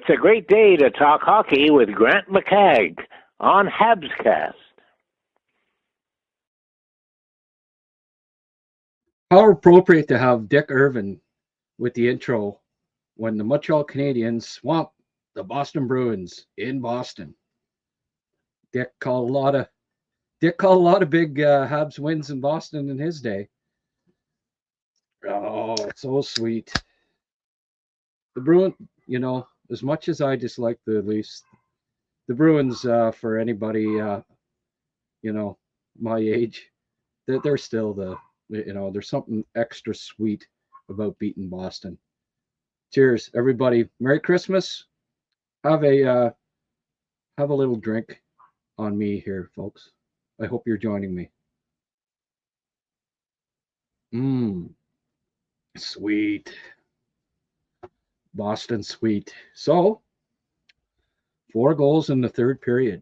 It's a great day to talk hockey with Grant McCagg on HabsCast. How appropriate to have Dick Irvin with the intro when the Montreal Canadiens swamp the Boston Bruins in Boston. Dick called a lot of big Habs wins in Boston in his day. Oh, it's so sweet. The Bruins, as much as I dislike the Leafs, the Bruins, for anybody, my age, they're still there's something extra sweet about beating Boston. Cheers, everybody. Merry Christmas. Have a little drink on me here, folks. I hope you're joining me. Sweet. Boston sweet. So, 4 goals in the third period.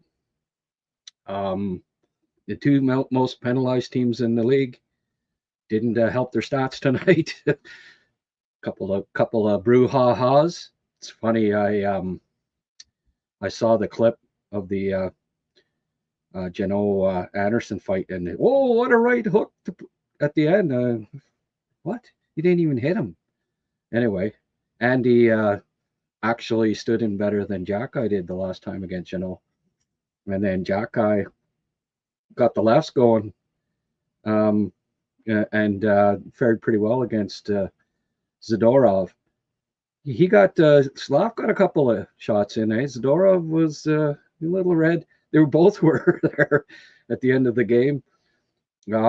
The two most penalized teams in the league didn't help their stats tonight. couple of brouhahas. It's funny. I saw the clip of the Jano Anderson fight, and what a right hook at the end. What? He didn't even hit him. Anyway, Andy actually stood in better than Jack-Eye did the last time against Jano. And then Jack-Eye got the laughs going and fared pretty well against Zadorov. Slav got a couple of shots in. Zadorov was a little red. They both were there at the end of the game. There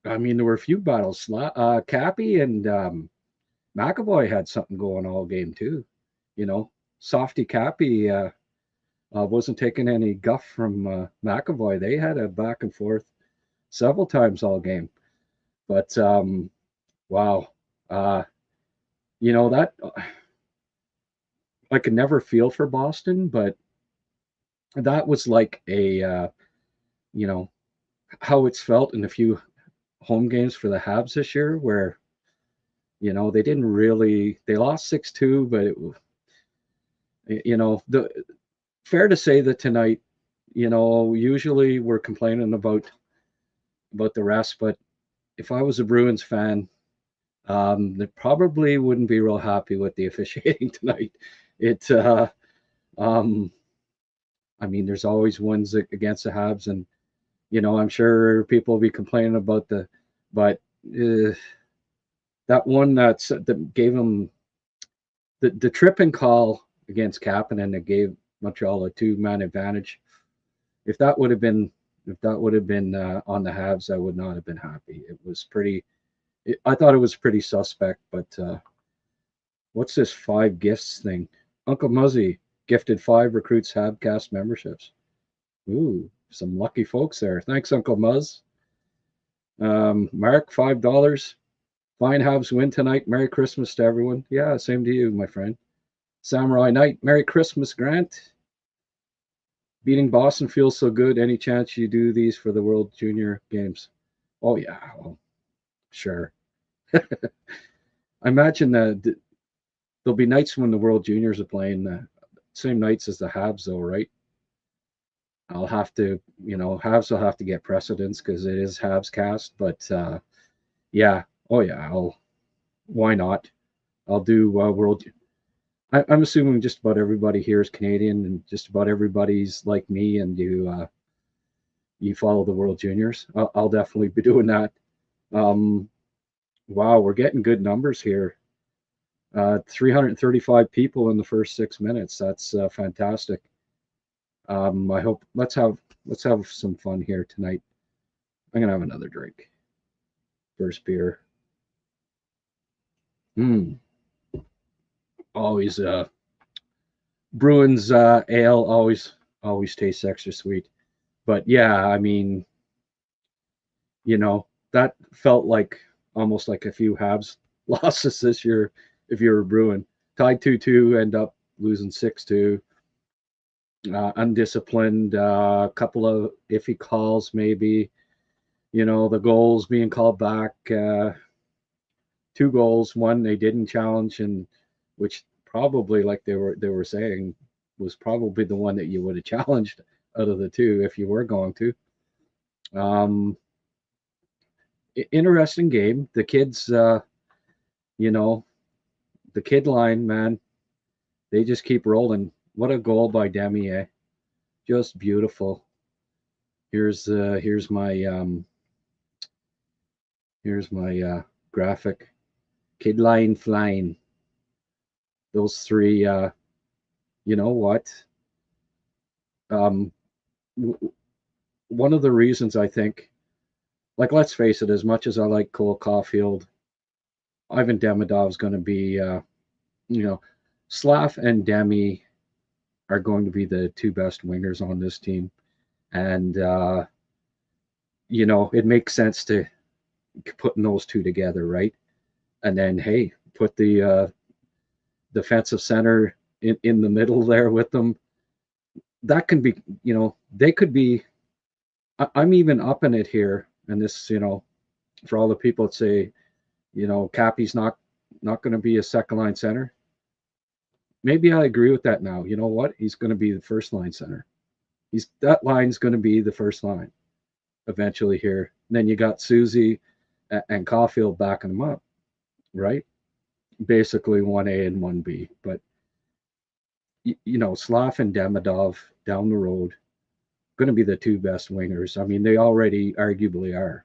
were a few battles. Cappy and McAvoy had something going all game too. Softy Cappy wasn't taking any guff from McAvoy. They had a back and forth several times all game. But wow. That I could never feel for Boston, but that was like a how it's felt in a few home games for the Habs this year, where they lost 6-2, but fair to say that tonight, usually we're complaining about the rest, but if I was a Bruins fan, they probably wouldn't be real happy with the officiating tonight. There's always ones against the Habs, and I'm sure people will be complaining about but that one that gave him the tripping call against Kapanen that gave Montreal a 2-man advantage. If that would have been on the Habs, I would not have been happy. It was pretty. I thought it was pretty suspect, but what's this 5 gifts thing? Uncle Muzzy gifted 5 recruits HabsCast memberships. Ooh, some lucky folks there. Thanks, Uncle Muzz. Mark, $5. Fine Habs win tonight. Merry Christmas to everyone. Yeah, same to you, my friend. Samurai Knight, Merry Christmas, Grant. Beating Boston feels so good. Any chance you do these for the World Junior Games? Oh, yeah. Well, sure. I imagine that there'll be nights when the World Juniors are playing, same nights as the Habs, though, right? I'll have to, Habs will have to get precedence because it is HabsCast. But yeah, oh yeah, why not? I'll do World. I'm assuming just about everybody here is Canadian, and just about everybody's like me, and you follow the World Juniors. I'll definitely be doing that. Wow, we're getting good numbers here. 335 people in the first 6 minutes. That's fantastic. I hope let's have some fun here tonight. I'm gonna have another drink. First beer. Always Bruins ale always tastes extra sweet. But yeah, that felt like almost like a few Habs losses this year if you're a Bruin. Tied 2-2, end up losing 6-2. Undisciplined, a couple of iffy calls maybe. The goals being called back. 2 goals, one they didn't challenge, and which probably, like they were saying, was probably the one that you would have challenged out of the two if you were going to. Um, Interesting game. The kids, you know, the kid line, man, they just keep rolling. What a goal by Demi, eh? Just beautiful. Here's my graphic. Kid line flying. Those three. You know what? Um, one of the reasons I think, like, let's face it, as much as I like Cole Caulfield, Ivan Demidov's going to be, you know, Slav and Demi are going to be the two best wingers on this team. And, you know, it makes sense to putting those two together, right? And then, hey, put the defensive center in the middle there with them. That can be, you know, they could be. I'm even upping it here, and this, you know, for all the people that say, you know, Cappy's not going to be a second line center. Maybe I agree with that now. You know what? He's going to be the first line center. That line's going to be the first line eventually here. And then you got Susie and Caulfield backing them up, right? Basically 1A and 1B. But you know, Slav and Demidov down the road going to be the two best wingers. I mean, they already arguably are.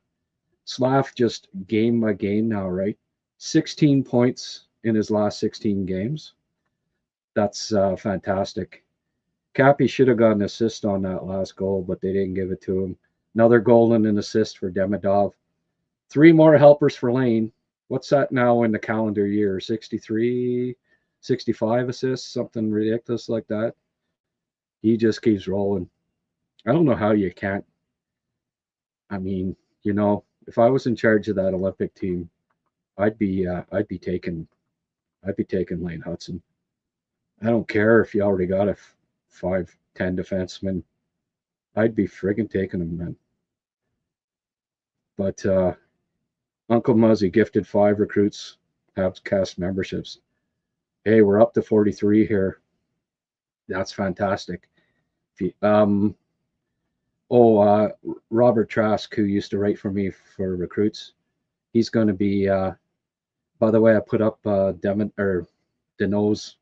Slav just game by game now, right? 16 points in his last 16 games. That's fantastic. Cappy should have got an assist on that last goal, but they didn't give it to him. Another goal and an assist for Demidov. 3 more helpers for Lane. What's that now in the calendar year? 63, 65 assists, something ridiculous like that. He just keeps rolling. I don't know how you can't. I mean, you know, if I was in charge of that Olympic team, I'd be taking Lane Hudson. I don't care if you already got a 5-10 defenseman. I'd be friggin' taking him, man. But Uncle Muzzy gifted 5 recruits HabsCast memberships. Hey, we're up to 43 here. That's fantastic. Robert Trask, who used to write for me for recruits, he's going to be. By the way, I put up Deneau's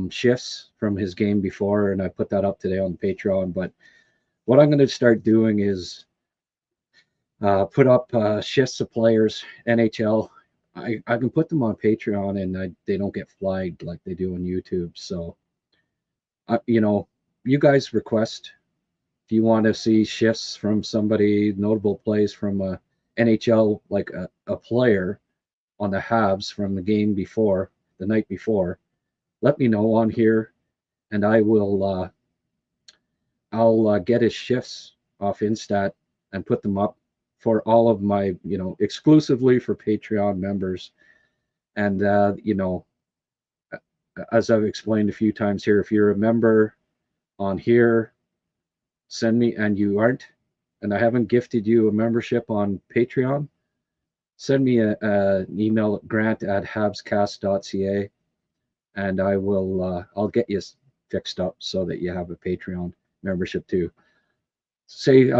shifts from his game before, and I put that up today on Patreon. But what I'm going to start doing is put up shifts of players, NHL. I can put them on Patreon, and they don't get flagged like they do on YouTube. So, you know, you guys request if you want to see shifts from somebody, notable plays from a NHL, like a player on the Habs from the game before, the night before. Let me know on here, and I will. I'll get his shifts off Instat and put them up for all of my, you know, exclusively for Patreon members. And you know, as I've explained a few times here, if you're a member on here, send me, and you aren't, and I haven't gifted you a membership on Patreon, send me an email at grant@habscast.ca, and I will I'll get you fixed up so that you have a Patreon membership too. Say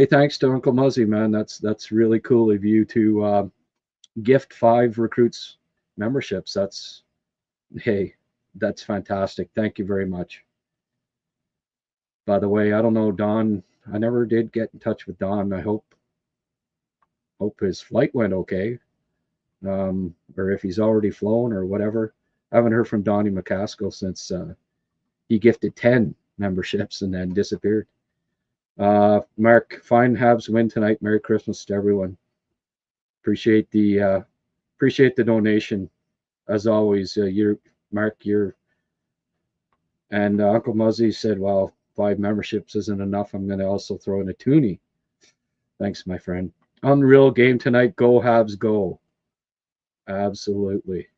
thanks to Uncle Muzzy, man. That's really cool of you to gift 5 recruits memberships. That's fantastic. Thank you very much. By the way, I don't know, Don. I never did get in touch with Don. I hope his flight went okay, or if he's already flown or whatever. I haven't heard from Donnie McCaskill since he gifted 10 memberships and then disappeared. Mark, fine Habs win tonight. Merry Christmas to everyone. Appreciate the donation as always. Mark, and Uncle Muzzy said, well, 5 memberships isn't enough. I'm going to also throw in a toonie. Thanks, my friend. Unreal game tonight. Go Habs, go. Absolutely.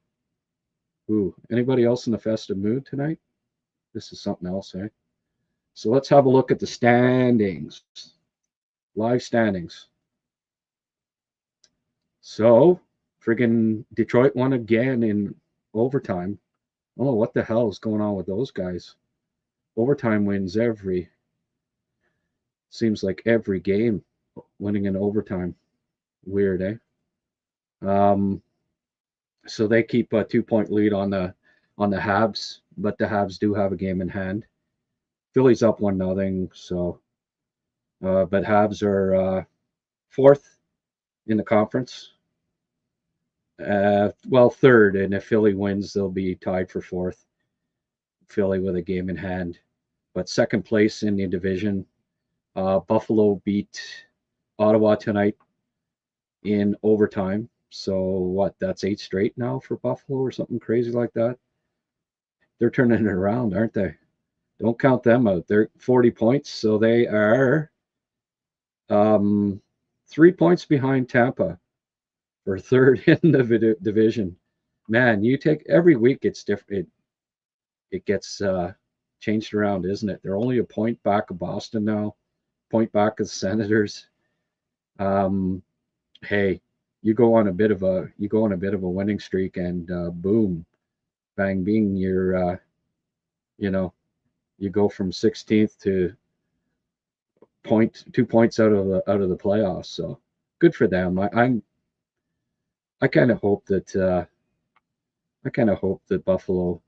Ooh, anybody else in the festive mood tonight? This is something else, eh? So let's have a look at the standings. Live standings. So, friggin' Detroit won again in overtime. Oh, what the hell is going on with those guys? Overtime wins seems like every game, winning in overtime. Weird, eh? Um, so they keep a 2 point lead on the Habs, but the Habs do have a game in hand. Philly's up 1-0, so but Habs are fourth in the conference. Well, third, and if Philly wins, they'll be tied for fourth. Philly with a game in hand, but second place in the division. Buffalo beat Ottawa tonight in overtime. So what? That's 8 straight now for Buffalo or something crazy like that. They're turning it around, aren't they? Don't count them out. They're 40 points, so they are um, 3 points behind Tampa for third in the division. Man, you take every week it's different. It gets changed around, isn't it? They're only a point back of Boston now, point back of the Senators. Um, hey, you go on a bit of a winning streak, and boom, bang, bing, you know you go from 16th to 2 points out of the playoffs. So good for them. I kind of hope that Buffalo.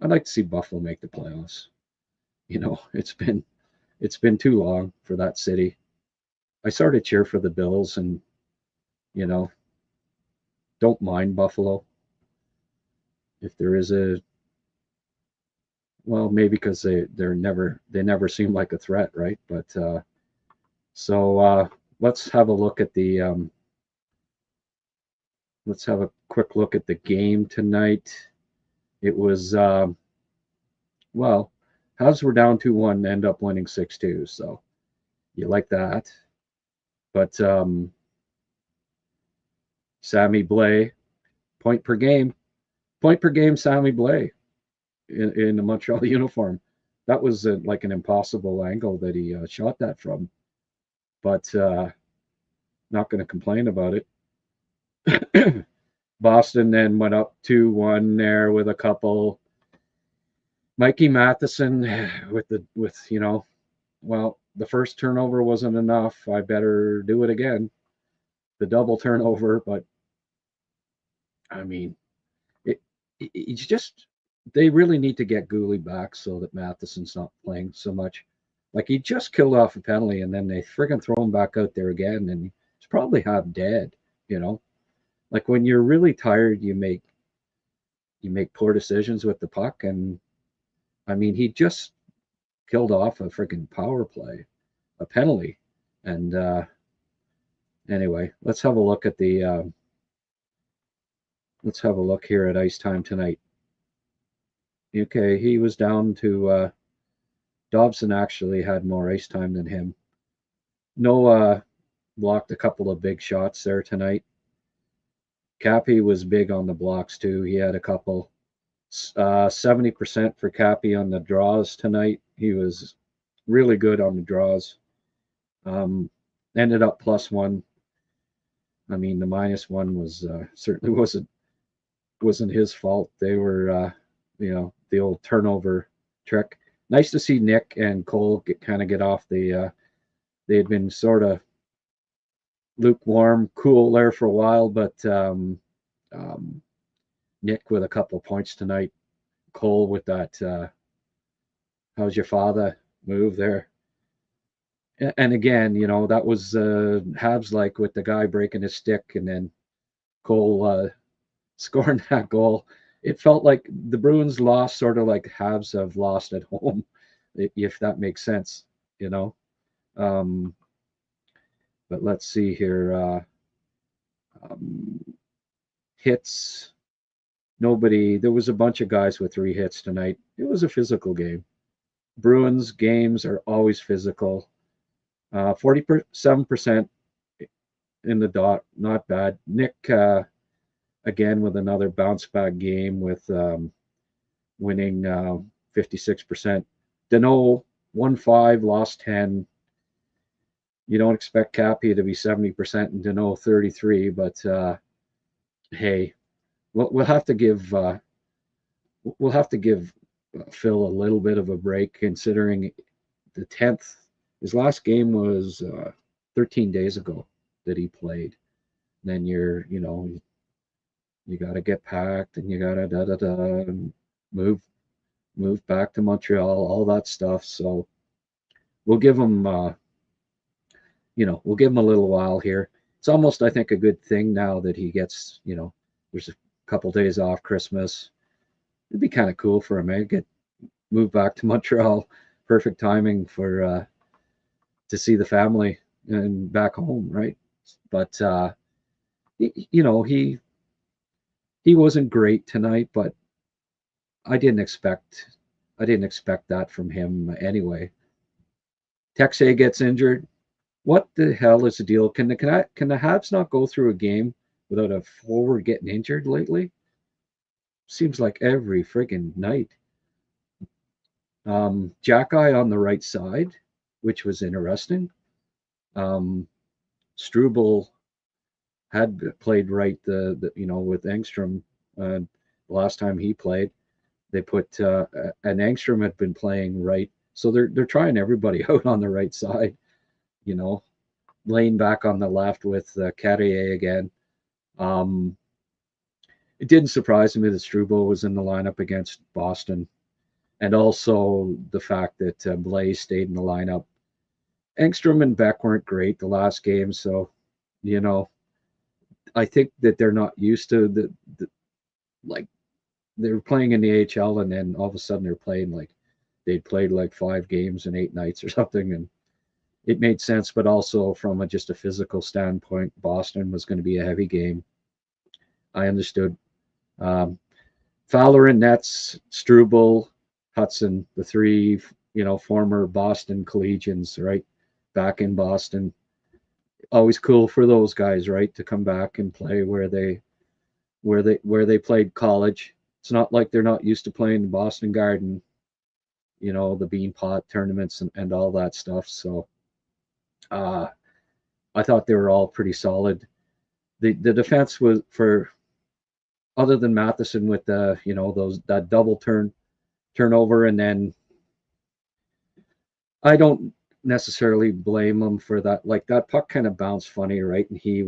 I'd like to see Buffalo make the playoffs. It's been too long for that city. I sort of cheer for the Bills, and you know don't mind Buffalo if there is a well, maybe because they never seem like a threat, right? But so let's have a look at the let's have a quick look at the game tonight. It was well, Habs were down 2-1, end up winning 6-2. So you like that. But Sammy Blais, point per game, Sammy Blais in the Montreal uniform. That was like an impossible angle that he shot that from. But not going to complain about it. Boston then went up 2-1 there with a couple. Mikey Matheson well, the first turnover wasn't enough. I better do it again. The double turnover, but I mean, it's just they really need to get Goalie back so that Matheson's not playing so much. Like he just killed off a penalty, and then they friggin' throw him back out there again, and he's probably half dead. You know, like when you're really tired, you make poor decisions with the puck, and I mean, he just killed off a freaking power play, a penalty, and anyway, let's have a look at the. Let's have a look here at ice time tonight. Okay, he was down to Dobson actually had more ice time than him. Noah blocked a couple of big shots there tonight. Cappy was big on the blocks too. He had a couple. 70% for Cappy on the draws tonight. He was really good on the draws. Ended up +1. I mean, the -1 was certainly wasn't his fault. They were, the old turnover trick. Nice to see Nick and Cole get off the. They had been sort of lukewarm, cool there for a while, but Nick with a couple points tonight. Cole with that. How's your father move there? And again, that was Habs like with the guy breaking his stick, and then Cole scoring that goal. It felt like the Bruins lost sort of like Habs have lost at home, if that makes sense, you know. But let's see here. Hits. Nobody. There was a bunch of guys with 3 hits tonight. It was a physical game. Bruins games are always physical. 47% in the dot, not bad. Nick again with another bounce back game with winning 56%. Danault 1-5, lost 10. You don't expect Cappy to be 70% and Danault 33, but hey, we'll have to give we'll have to give Phil a little bit of a break considering the 10th. His last game was 13 days ago that he played. Then you got to get packed and you got to and move move back to Montreal, all that stuff. So we'll give him we'll give him a little while here. It's almost, I think, a good thing now that he gets, there's a couple days off Christmas. It'd be kind of cool for him, Get moved back to Montreal. Perfect timing for to see the family and back home, right? But he wasn't great tonight, but I didn't expect that from him anyway. Texe gets injured. What the hell is the deal? Can the Habs not go through a game without a forward getting injured lately? Seems like every friggin' night. Jack-Eye on the right side, which was interesting. Struble had played right with Engstrom the last time he played. They put and Engstrom had been playing right, so they're trying everybody out on the right side. Lane back on the left with Carrier again. It didn't surprise me that Struble was in the lineup against Boston, and also the fact that Blaze stayed in the lineup. Engstrom and Beck weren't great the last game, so I think that they're not used to the like they were playing in the AHL, and then all of a sudden they're playing like they'd played like 5 games in 8 nights or something, and it made sense. But also from just a physical standpoint, Boston was going to be a heavy game. I understood. Fowler and Nets, Struble, Hudson, the 3 former Boston collegians, right, back in Boston. Always cool for those guys, right, to come back and play where they played college. It's not like they're not used to playing the Boston Garden, the Beanpot tournaments and all that stuff. So I thought they were all pretty solid. The defense was, for other than Matheson with the that double turnover, and then I don't necessarily blame him for that. Like, that puck kind of bounced funny, right? And he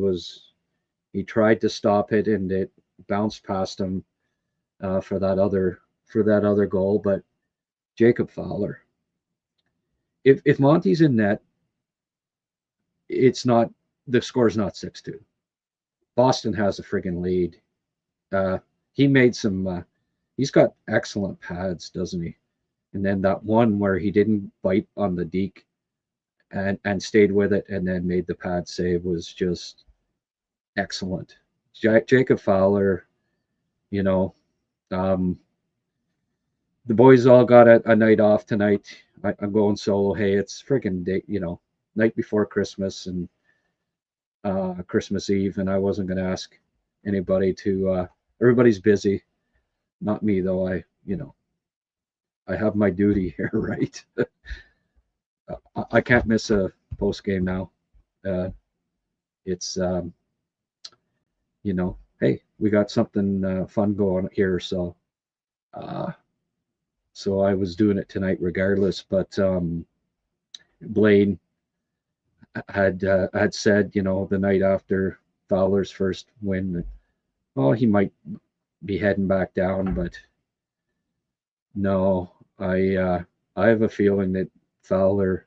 tried to stop it, and it bounced past him for that other goal. But Jacob Fowler, if Monty's in net, it's not, the score's not 6-2. Boston has a friggin' lead. He made some. He's got excellent pads, doesn't he? And then that one where he didn't bite on the deke and stayed with it and then made the pad save was just excellent. Jacob Fowler, the boys all got a night off tonight. I'm going solo. Hey, it's freaking day, night before Christmas and Christmas Eve, and I wasn't going to ask anybody to. Everybody's busy, not me though. I have my duty here, right? I can't miss a post game now. It's hey, we got something fun going here, so I was doing it tonight regardless. But Blaine had said, the night after Fowler's first win, that, oh, he might be heading back down, but no, I have a feeling that Fowler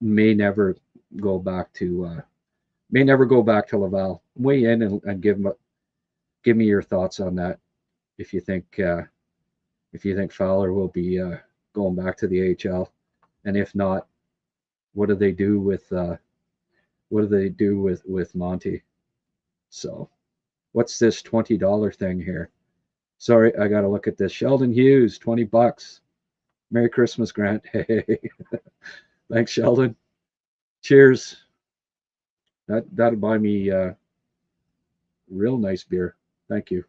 may never go back to Laval. Weigh in and give me your thoughts on that. If you think Fowler will be going back to the AHL, and if not, what do they do with Monty? So, what's this $20 thing here? Sorry, I got to look at this. Sheldon Hughes, $20. Merry Christmas, Grant. Hey, thanks, Sheldon. Cheers. That'll buy me real nice beer. Thank you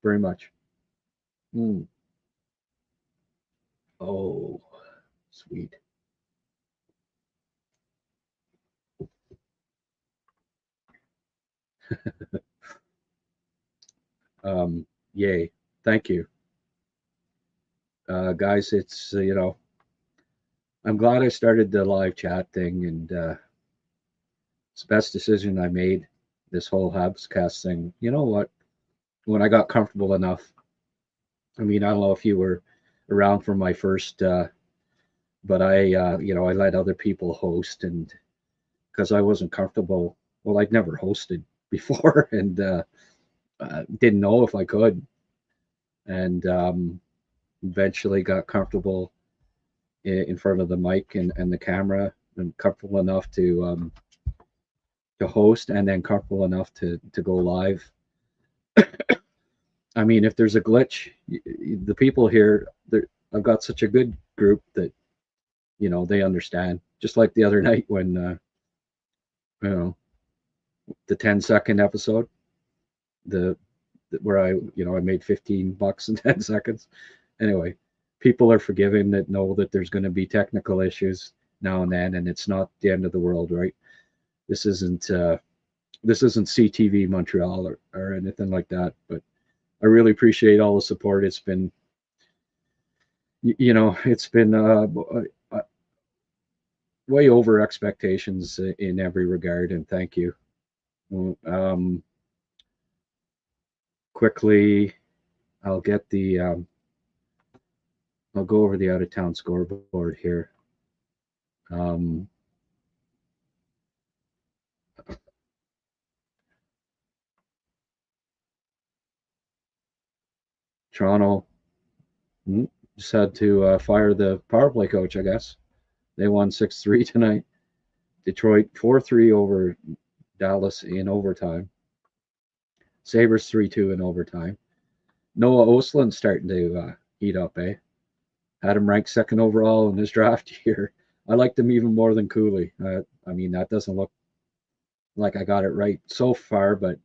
very much. Oh, sweet. Yay. Thank you. Guys, it's I'm glad I started the live chat thing, and it's the best decision I made. This whole HabsCast thing. You know what? When I got comfortable enough, I mean, I don't know if you were around for my first, but I let other people host, and because I wasn't comfortable, well, I'd never hosted before, and didn't know if I could, and eventually got comfortable in front of the mic and the camera, and comfortable enough to host, and then comfortable enough to go live. I mean, if there's a glitch, the people here, I've got such a good group that they understand. Just like the other night when the 10-second episode, where I made $15 in 10 seconds. Anyway, people are forgiving that know that there's going to be technical issues now and then, and it's not the end of the world, right? This isn't CTV Montreal or anything like that, but I really appreciate all the support. It's been, it's been way over expectations in every regard, and thank you. Quickly, I'll get the I'll go over the out of town scoreboard here. Toronto just had to fire the power play coach, I guess. They won 6-3 tonight. Detroit 4-3 over Dallas in overtime. Sabres 3-2 in overtime. Noah Ostlund's starting to heat up, eh? Had him ranked second overall in his draft year. I liked him even more than Cooley. I mean, that doesn't look like I got it right so far, but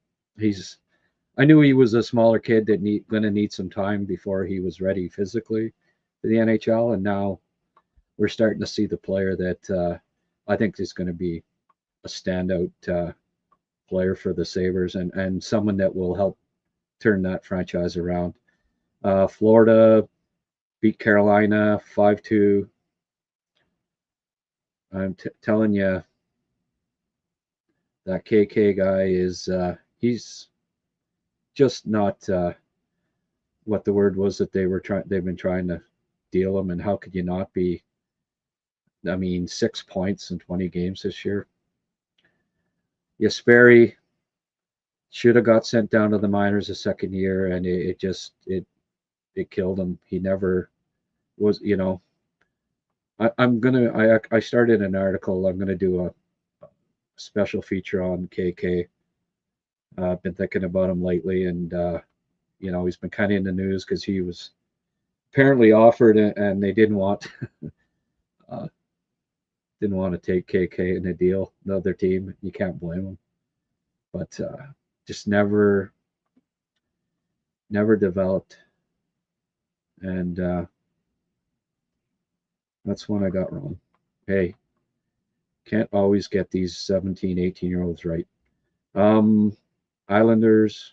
I knew he was a smaller kid that going to need some time before he was ready physically for the NHL, and now we're starting to see the player that I think is going to be a standout player for the Sabres, and someone that will help turn that franchise around. Florida beat Carolina 5-2. I'm telling you, that KK guy is he's just not what the word was that they've been trying to deal him, and how could you not be? I mean, 6 points in 20 games this year. Jesperi should have got sent down to the minors the second year, and it killed him. He never was, I started an article. I'm gonna do a special feature on KK. I've been thinking about him lately, and he's been kind of in the news because he was apparently offered, and they didn't want to take KK in a deal. The other team, you can't blame them, but just never developed, and that's when I got wrong. Hey, can't always get these 17, 18-year-olds right. Islanders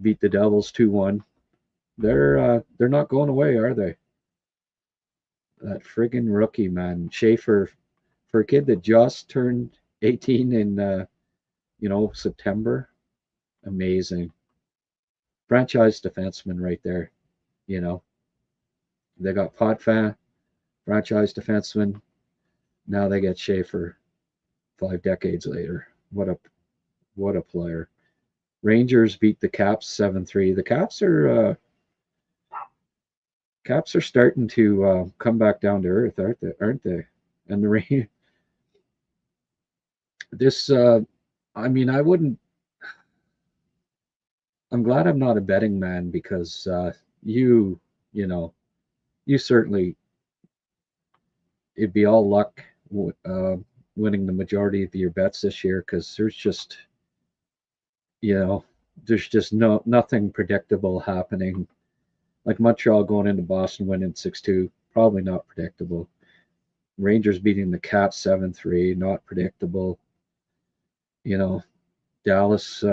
beat the Devils 2-1. They're not going away, are they? That friggin' rookie, man, Schaefer, for a kid that just turned 18 in September, amazing. Franchise defenseman right there. They got Potvin, franchise defenseman. Now they get Schaefer 5 decades later. What a player. Rangers beat the Caps 7-3. The Caps are starting to come back down to earth, aren't they? And the Rain. This, I mean, I'm glad I'm not a betting man, because you certainly, it'd be all luck winning the majority of your bets this year, because there's just nothing predictable happening. Like Montreal going into Boston winning 6-2, probably not predictable. Rangers beating the Caps 7-3, not predictable. Dallas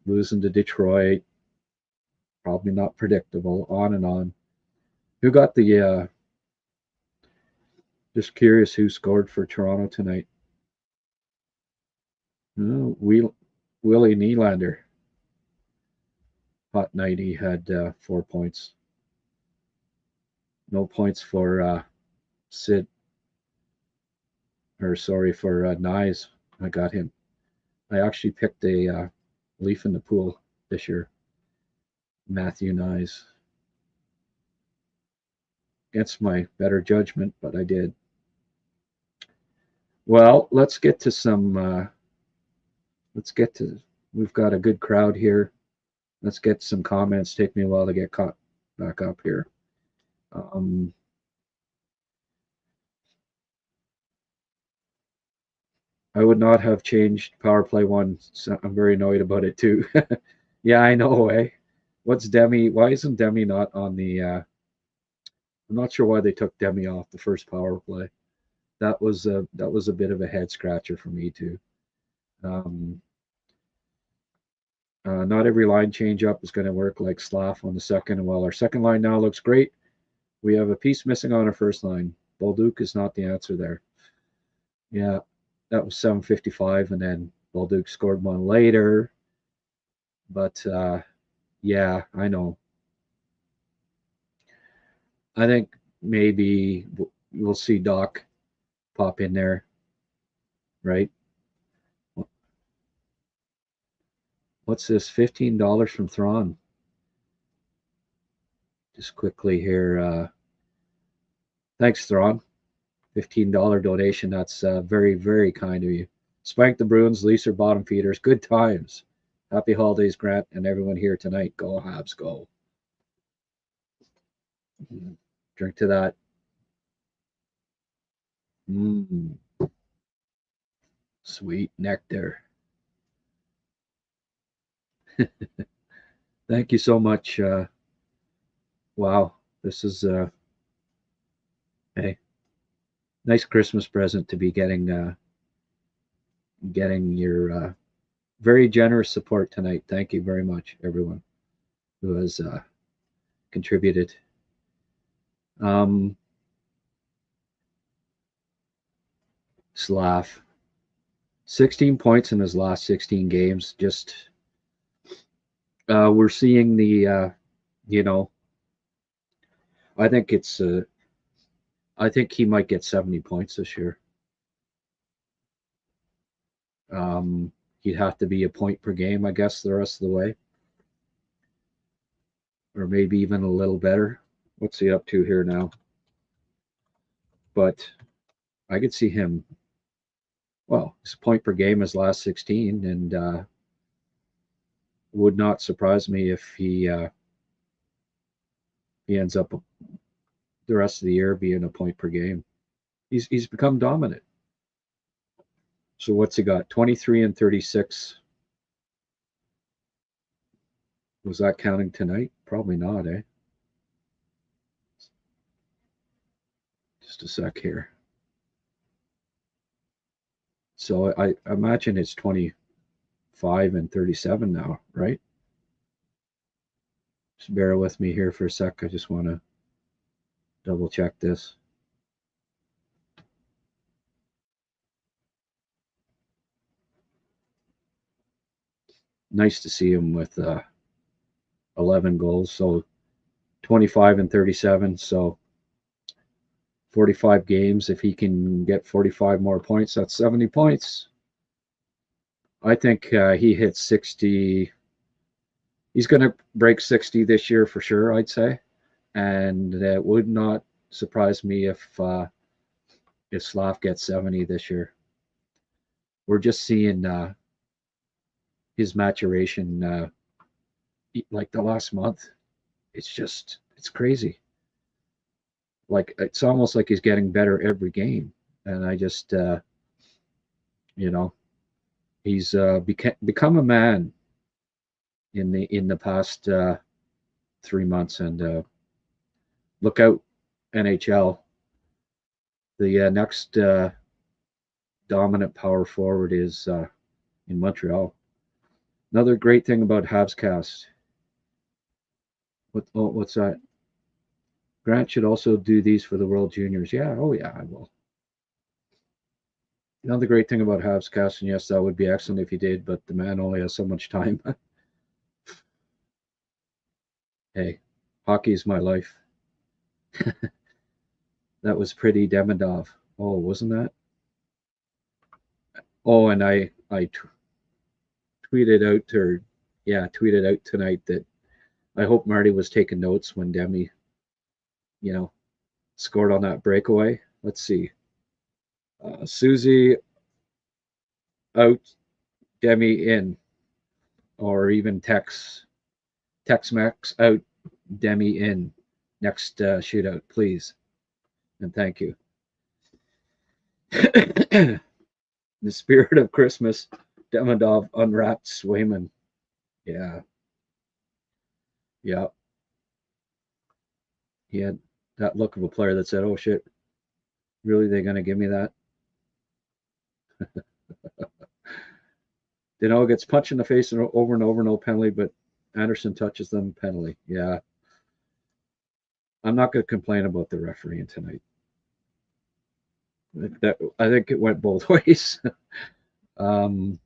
losing to Detroit, probably not predictable. On and on. Who got the? Just curious who scored for Toronto tonight. Oh, Willie Nylander. Hot night. He had 4 points. No points for Sid. Or sorry, for Nyes. I got him. I actually picked a leaf in the pool this year. Matthew Nyes. Against my better judgment, but I did. Well, let's get to some. We've got a good crowd here. Let's get some comments. Take me a while to get caught back up here. I would not have changed power play 1. So I'm very annoyed about it too. Yeah, I know, eh? What's Demi? Why isn't Demi not on the? I'm not sure why they took Demi off the first power play. That was a bit of a head scratcher for me too. Not every line change up is going to work like Slav on the second. And while our second line now looks great, we have a piece missing on our first line. Bolduc is not the answer there. Yeah, that was 7:55, and then Bolduc scored one later. But yeah, I know. I think maybe we'll see Doc pop in there, right? What's this? $15 from Thrawn. Just quickly here. Thanks, Thrawn. $15 donation. That's very, very kind of you. Spank the Bruins, Leafs are bottom feeders. Good times. Happy holidays, Grant, and everyone here tonight. Go Habs, go. Drink to that. Sweet nectar. Thank you so much. Wow, this is hey, nice Christmas present to be getting your very generous support tonight. Thank you very much, everyone who has contributed. Slav, 16 points in his last 16 games. Just we're seeing the I think it's I think he might get 70 points this year. He'd have to be a point per game, I guess, the rest of the way, or maybe even a little better. What's he up to here now? But I could see him. Well, his point per game is last 16, and would not surprise me if he ends up the rest of the year being a point per game. He's become dominant. So what's he got? 23 and 36. Was that counting tonight? Probably not, eh? Just a sec here. So I imagine it's 25 and 37 now, right? Just bear with me here for a sec. I just want to double check this. Nice to see him with 11 goals. So 25 and 37. So 45 games. If he can get 45 more points, that's 70 points. I think he hits 60. He's going to break 60 this year for sure, I'd say. And it would not surprise me if Slav gets 70 this year. We're just seeing his maturation like the last month. It's crazy. Like, it's almost like he's getting better every game. And I just, he's become a man in the past 3 months. And look out, NHL. The next dominant power forward is in Montreal. Another great thing about HabsCast. What's that? Grant should also do these for the World Juniors. Yeah, oh yeah, I will. Another great thing about HabsCast, and yes, that would be excellent if he did, but the man only has so much time. Hey, hockey is my life. That was pretty Demidov. Oh, wasn't that? Oh, and I tweeted out, or yeah, tweeted out tonight that I hope Marty was taking notes when Demi, you know, scored on that breakaway. Let's see. Susie out, Demi in, or even Tex-Mex out, Demi in. Next shootout, please, and thank you. The spirit of Christmas, Demidov unwrapped Swayman. Yeah, yeah. He had that look of a player that said, "Oh shit, really? They gonna give me that?" Dino gets punched in the face and over, no penalty, but Anderson touches them, penalty. Yeah. I'm not going to complain about the refereeing tonight. I think it went both ways. um,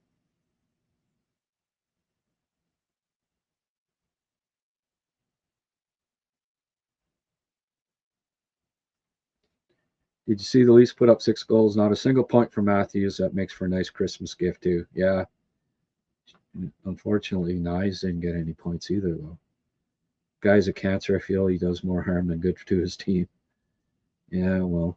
did you see the Leafs put up 6 goals? Not a single point for Matthews. That makes for a nice Christmas gift, too. Yeah. Unfortunately, Nyes didn't get any points either, though. Guy's a cancer. I feel he does more harm than good to his team. Yeah, well,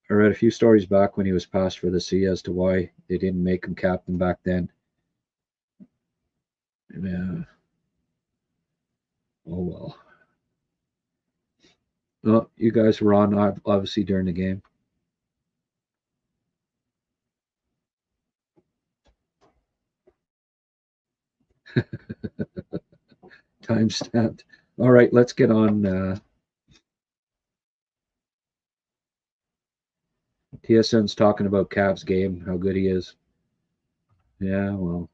I read a few stories back when he was passed for the C as to why they didn't make him captain back then. Yeah. Oh, well. Well, you guys were on obviously during the game. Time stamped. All right, let's get on. TSN's talking about Cavs game, how good he is. Yeah, well,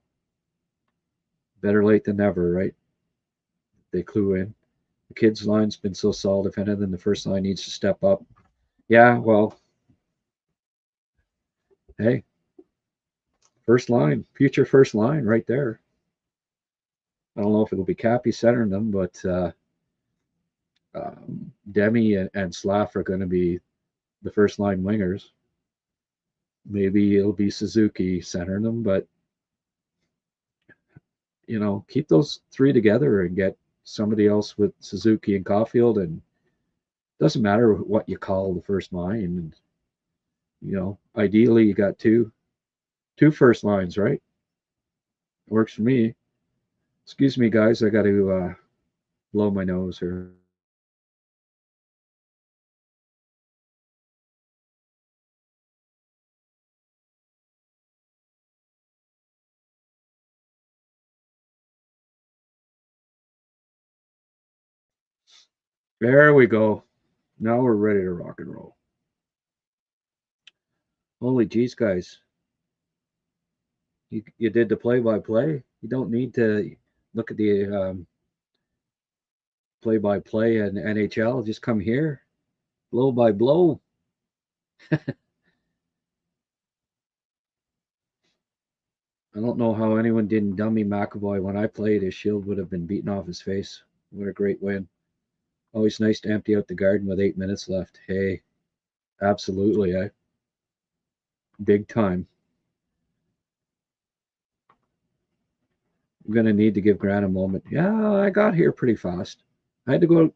better late than never, right? They clue in. The kids' line's been so solid. If anything, the first line needs to step up. Yeah, well, hey, first line, future first line right there. I don't know if it'll be Cappy centering them, but Demi and Slav are going to be the first line wingers. Maybe it'll be Suzuki centering them, but keep those 3 together and get somebody else with Suzuki and Caulfield, and it doesn't matter what you call the first line. And ideally you got two first lines, right? It works for me. Excuse me, guys, I got to blow my nose here. There we go. Now we're ready to rock and roll. Holy geez, guys. You did the play-by-play. You don't need to look at the play-by-play in NHL. Just come here, blow by blow. I don't know how anyone didn't dummy McAvoy when I played. His shield would have been beaten off his face. What a great win. Always nice to empty out the garden with 8 minutes left. Hey, absolutely, big time. I'm going to need to give Grant a moment. Yeah, I got here pretty fast. I had to go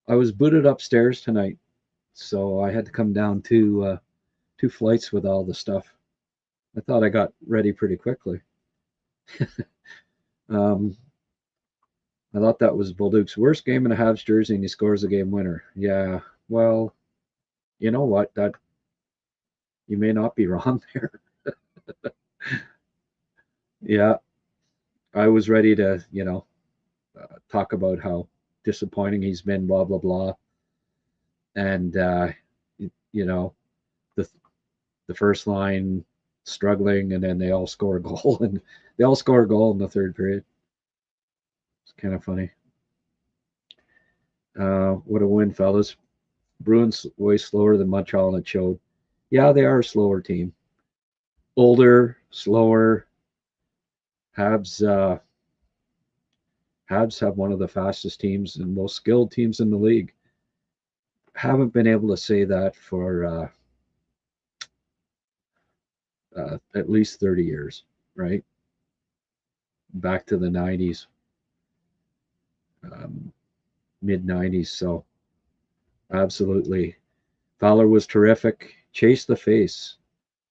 I was booted upstairs tonight, so I had to come down 2 flights with all the stuff. I thought I got ready pretty quickly. I thought that was Bolduc's worst game in a Habs jersey, and he scores a game winner. Yeah, well, you know what? That you may not be wrong there. Yeah, I was ready to, talk about how disappointing he's been, blah blah blah, and the first line struggling, and then they all score a goal, and they all score a goal in the third period. It's kind of funny. What a win, fellas. Bruins way slower than Montreal, and it showed. Yeah, they are a slower team. Older, slower. Habs, Habs have one of the fastest teams and most skilled teams in the league. Haven't been able to say that for at least 30 years, right? Back to the 90s, mid 90s. So, absolutely. Fowler was terrific. Chase the face.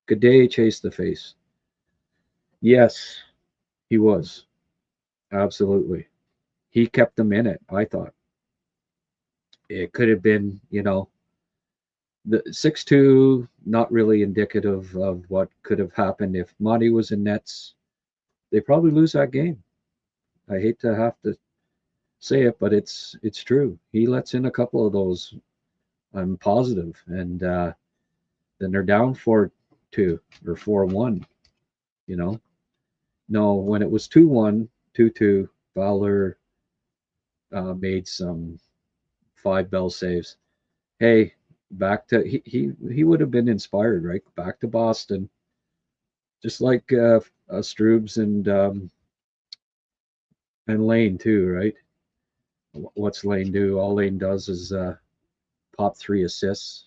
Good day, chase the face. Yes, he was. Absolutely. He kept them in it, I thought. It could have been, the 6-2, not really indicative of what could have happened if Monty was in nets. They probably lose that game. I hate to have to say it, but it's true. He lets in a couple of those. I'm positive, and then they're down 4-2 or 4-1. You know, no, when it was 2-1, 2-2, Fowler made some 5 bell saves. Hey, back to he would have been inspired, right? Back to Boston, just like Stroobs and Lane too, right? What's Lane do? All Lane does is pop 3 assists.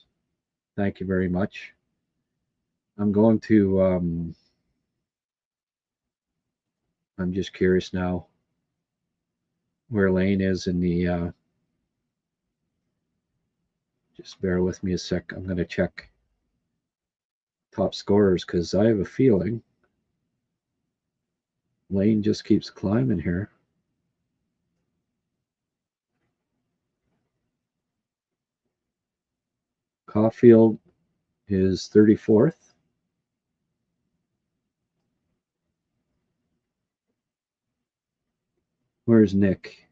Thank you very much. I'm going to. I'm just curious now where Lane is in the. Just bear with me a sec. I'm going to check top scorers because I have a feeling Lane just keeps climbing here. Caulfield is 34th. Where's Nick?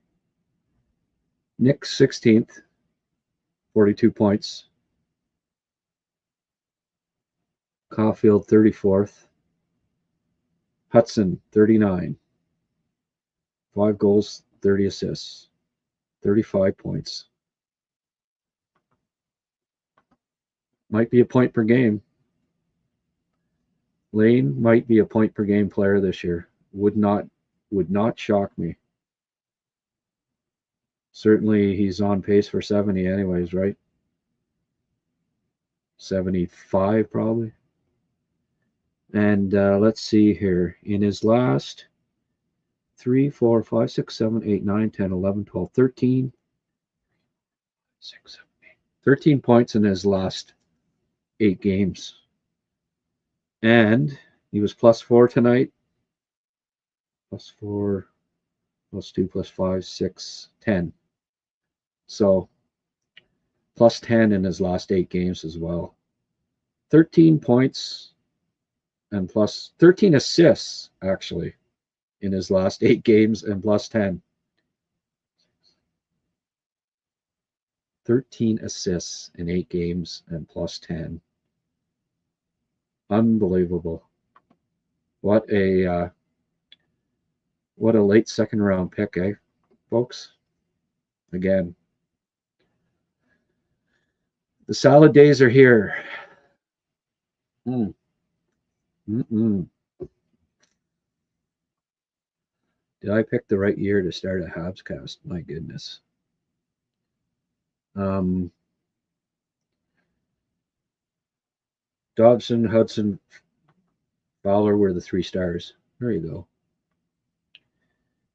Nick's 16th, 42 points. Caulfield 34th. Hudson 39. 5 goals, 30 assists, 35 points. Might be a point per game. Lane might be a point per game player this year. Would not shock me. Certainly he's on pace for 70 anyways, right? 75 probably. And let's see here. In his last 3, 4, 5, 6, 7, 8, 9, 10, 11, 12, 13. 6, 7, 8. 13 points in his last 8 games. And he was +4 tonight. +4, +2, +5, 6, 10. So +10 in his last 8 games as well. 13 points and plus 13 assists, actually, in his last 8 games and +10. 13 assists in 8 games and +10. Unbelievable. What a late second round pick, eh, folks? Again, the salad days are here. Mm-mm. Did I pick the right year to start a HabsCast? My goodness. Dobson, Hudson, Fowler were the 3 stars. There you go.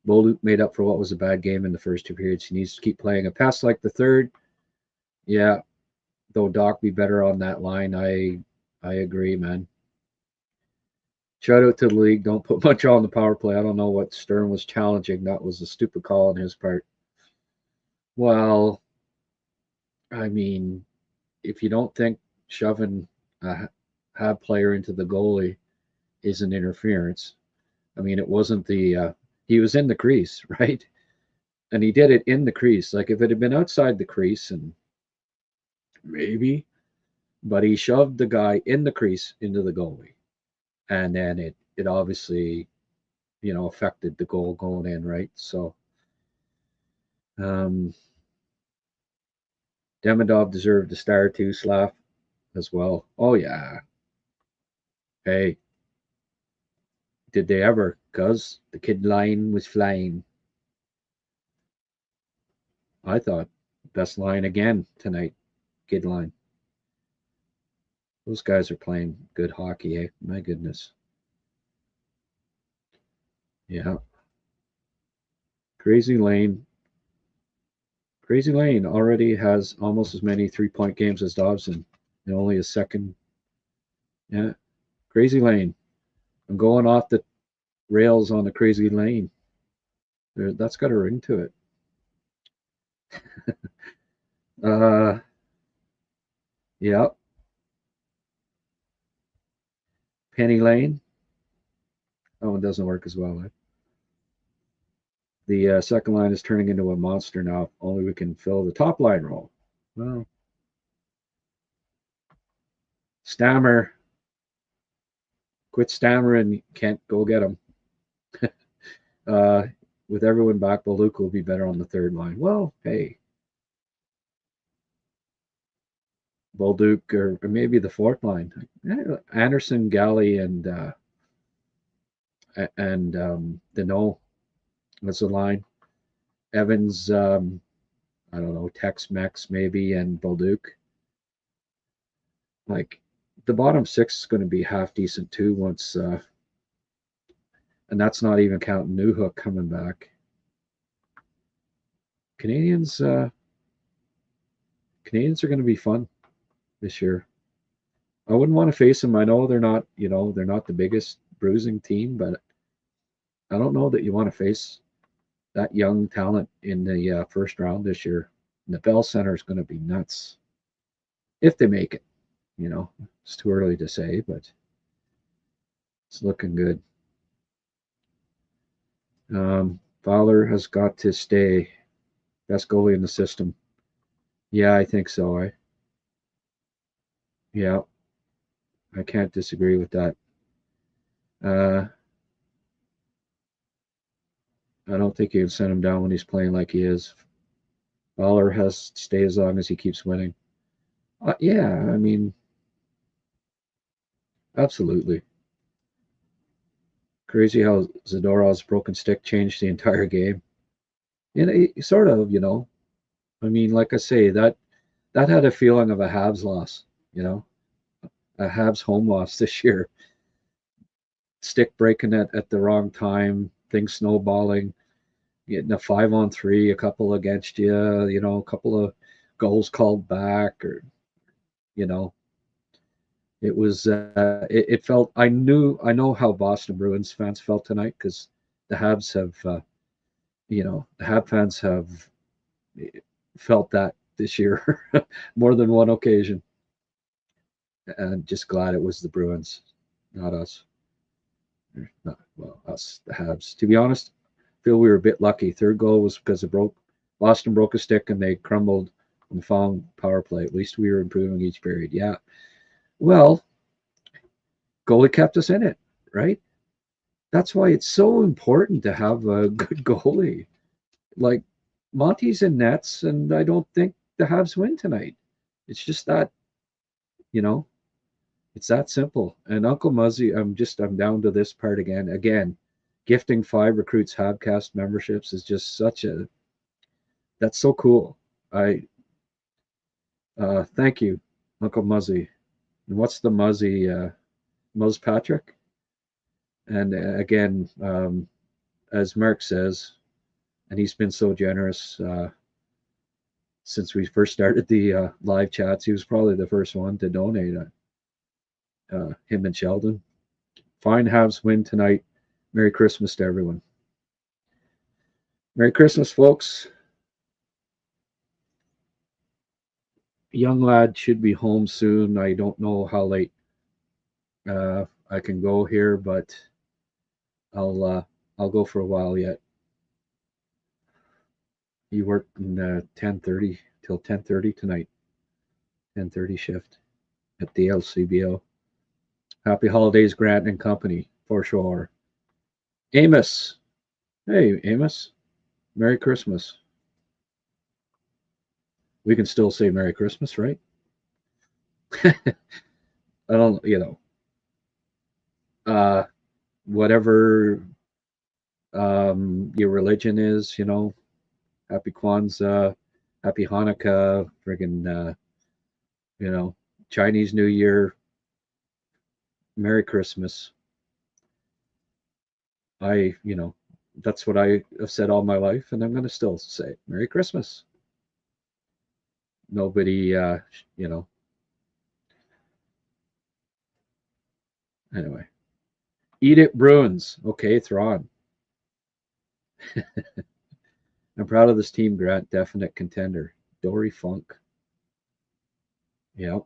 Bolduc made up for what was a bad game in the first 2 periods. He needs to keep playing a pass like the third. Yeah, though Doc be better on that line. I agree, man. Shout out to the league. Don't put much on the power play. I don't know what Stern was challenging. That was a stupid call on his part. Well, I mean, if you don't think shoving a Hab player into the goalie is an interference, I mean, it wasn't the he was in the crease, right? And he did it in the crease. Like if it had been outside the crease, and maybe, but he shoved the guy in the crease into the goalie, and then it obviously, affected the goal going in, right? So, Demidov deserved a star too, Slav, as well. Oh, yeah. Hey, did they ever? Because the kid line was flying. I thought best line again tonight, kid line. Those guys are playing good hockey, eh? My goodness. Yeah. Crazy Lane. Crazy Lane already has almost as many 3-point games as Dobson, and only a second. Yeah. Crazy Lane. I'm going off the rails on the Crazy Lane. That's got a ring to it. Yeah. Penny Lane. Oh, it doesn't work as well. Eh? The second line is turning into a monster now. Only we can fill the top line role. Well, Stammer. Quit stammering. Can't go get him. With everyone back, Luke will be better on the third line. Well, hey. Bolduc or maybe the fourth line. Anderson, Galley, and Deneau was the line. Evans, I don't know, Tex-Mex maybe, and Bolduc. Like the bottom six is going to be half decent too once, and that's not even counting Newhook coming back. Canadians are going to be fun this year. I wouldn't want to face them. I know they're not the biggest bruising team, but I don't know that you want to face that young talent in the first round this year. And the Bell Center is going to be nuts if they make it. It's too early to say, but it's looking good. Fowler has got to stay best goalie in the system. Yeah, I think so. Yeah, I can't disagree with that. I don't think you can send him down when he's playing like he is. Fowler has to stay as long as he keeps winning. Yeah, I mean, absolutely. Crazy how Zadorov's broken stick changed the entire game. And sort of, I mean, like I say, that had a feeling of a Habs loss, a Habs home loss this year. Stick breaking at the wrong time, things snowballing, getting a 5-on-3, a couple against you, a couple of goals called back, or it was it felt. I know how Boston Bruins fans felt tonight because the Habs have, the Hab fans have felt that this year more than one occasion. And just glad it was the Bruins, not us. Us, the Habs. To be honest, I feel we were a bit lucky. Third goal was because Boston broke a stick and they crumbled on the following power play. At least we were improving each period. Yeah. Well, goalie kept us in it, right? That's why it's so important to have a good goalie. Like Monty's in nets, and I don't think the Habs win tonight. It's just that, it's that simple. And Uncle Muzzy, I'm down to this part again. Again, gifting 5 recruits HabsCast memberships is just that's so cool. I thank you, Uncle Muzzy. And what's the Muzzy? Muzz Patrick. And again, as Mark says, and he's been so generous since we first started the live chats. He was probably the first one to donate. Him and Sheldon. Fine Habs win tonight. Merry Christmas to everyone. Merry Christmas, folks. Young lad should be home soon. I don't know how late I can go here, but I'll go for a while yet. You work in 10:30 till 10:30 tonight. 10:30 shift at the LCBO. Happy holidays, Grant and company, for sure. Amos. Hey, Amos. Merry Christmas. we can still say Merry Christmas, right? I don't, whatever your religion is, Happy Kwanzaa, Happy Hanukkah, friggin', Chinese New Year, Merry Christmas. That's what I have said all my life, and I'm going to still say Merry Christmas. Nobody, anyway. Eat it, Bruins. Okay, Thrawn. I'm proud of this team, Grant. Definite contender. Dory Funk. Yep.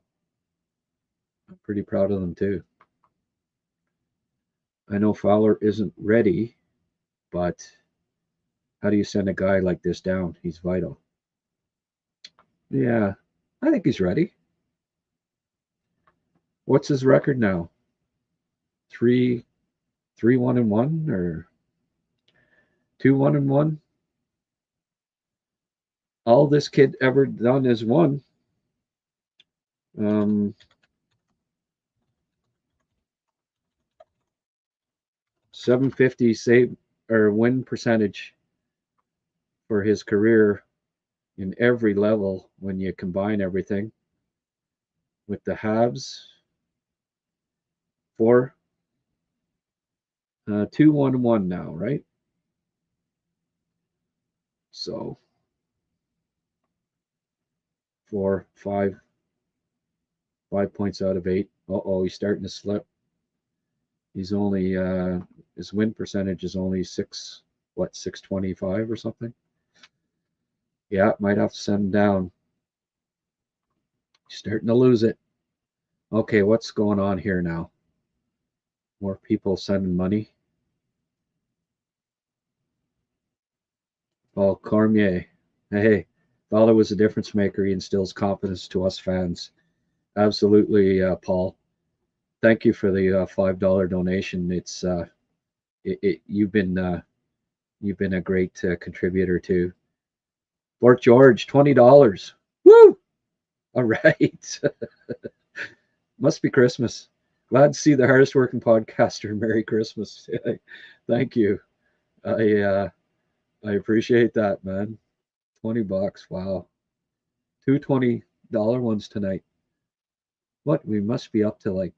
I'm pretty proud of them, too. I know Fowler isn't ready, but how do you send a guy like this down? He's vital. Yeah, I think he's ready. What's his record now? 3-1-1 or 2-1-1? All this kid ever done is won. 750 save or win percentage for his career in every level when you combine everything with the Habs. 2-1-1 now, right? So 5 points out of 8. He's starting to slip. He's only his win percentage is only 625 or something. Yeah, might have to send him down. He's starting to lose it. Okay, what's going on here now? More people sending money. Paul Cormier. Hey, Fowler was a difference maker. He instills confidence to us fans. Absolutely, Paul. Thank you for the $5 donation. It's you've been a great contributor too. Fort George, $20. Woo! All right. Must be Christmas. Glad to see the hardest working podcaster. Merry Christmas. Thank you. I appreciate that, man. $20. Wow. Two $20 ones tonight. What? We must be up to like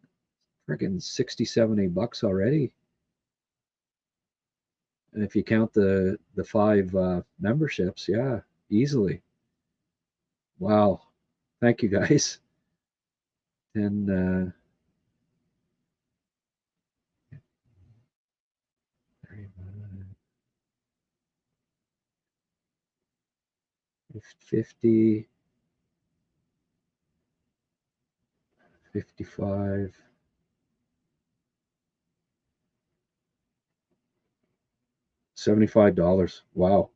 freaking 60, 70 bucks already. And if you count the 5 memberships, yeah, easily. Wow. Thank you guys. And 50, 55, $75. Wow.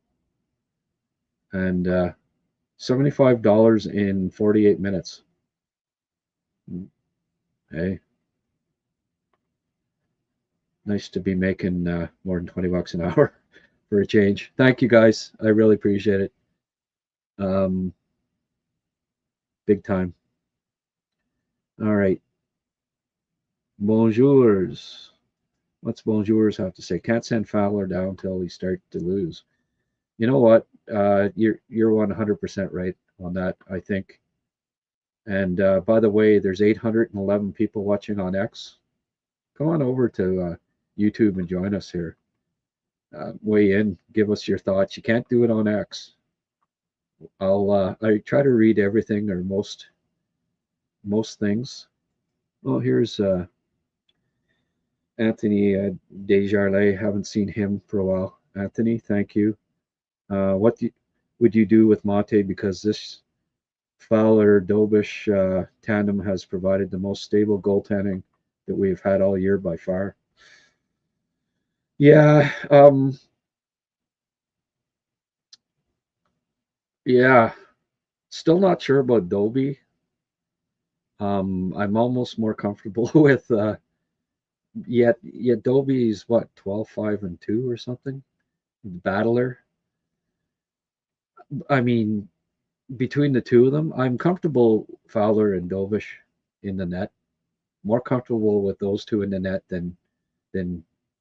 And $75 in 48 minutes. Hey. Nice to be making more than 20 bucks an hour for a change. Thank you guys. I really appreciate it. Big time. All right. Bonjours. What's bonjours have to say? Can't send Fowler down till he starts to lose. You know what? You're 100% right on that, I think. And by the way, there's 811 people watching on X. Come on over to YouTube and join us here. Weigh in, give us your thoughts. You can't do it on X. I try to read everything or most things. Oh, here's Anthony Desjardins. Haven't seen him for a while. Anthony, thank you. What would you do with Mate? Because this Fowler Dobish tandem has provided the most stable goaltending that we've had all year by far. Yeah. Yeah. Still not sure about Doby. I'm almost more comfortable with yet Doby's what 12-5-2 or something. Battler. I mean, between the two of them, I'm comfortable Fowler and Dovish in the net. More comfortable with those two in the net than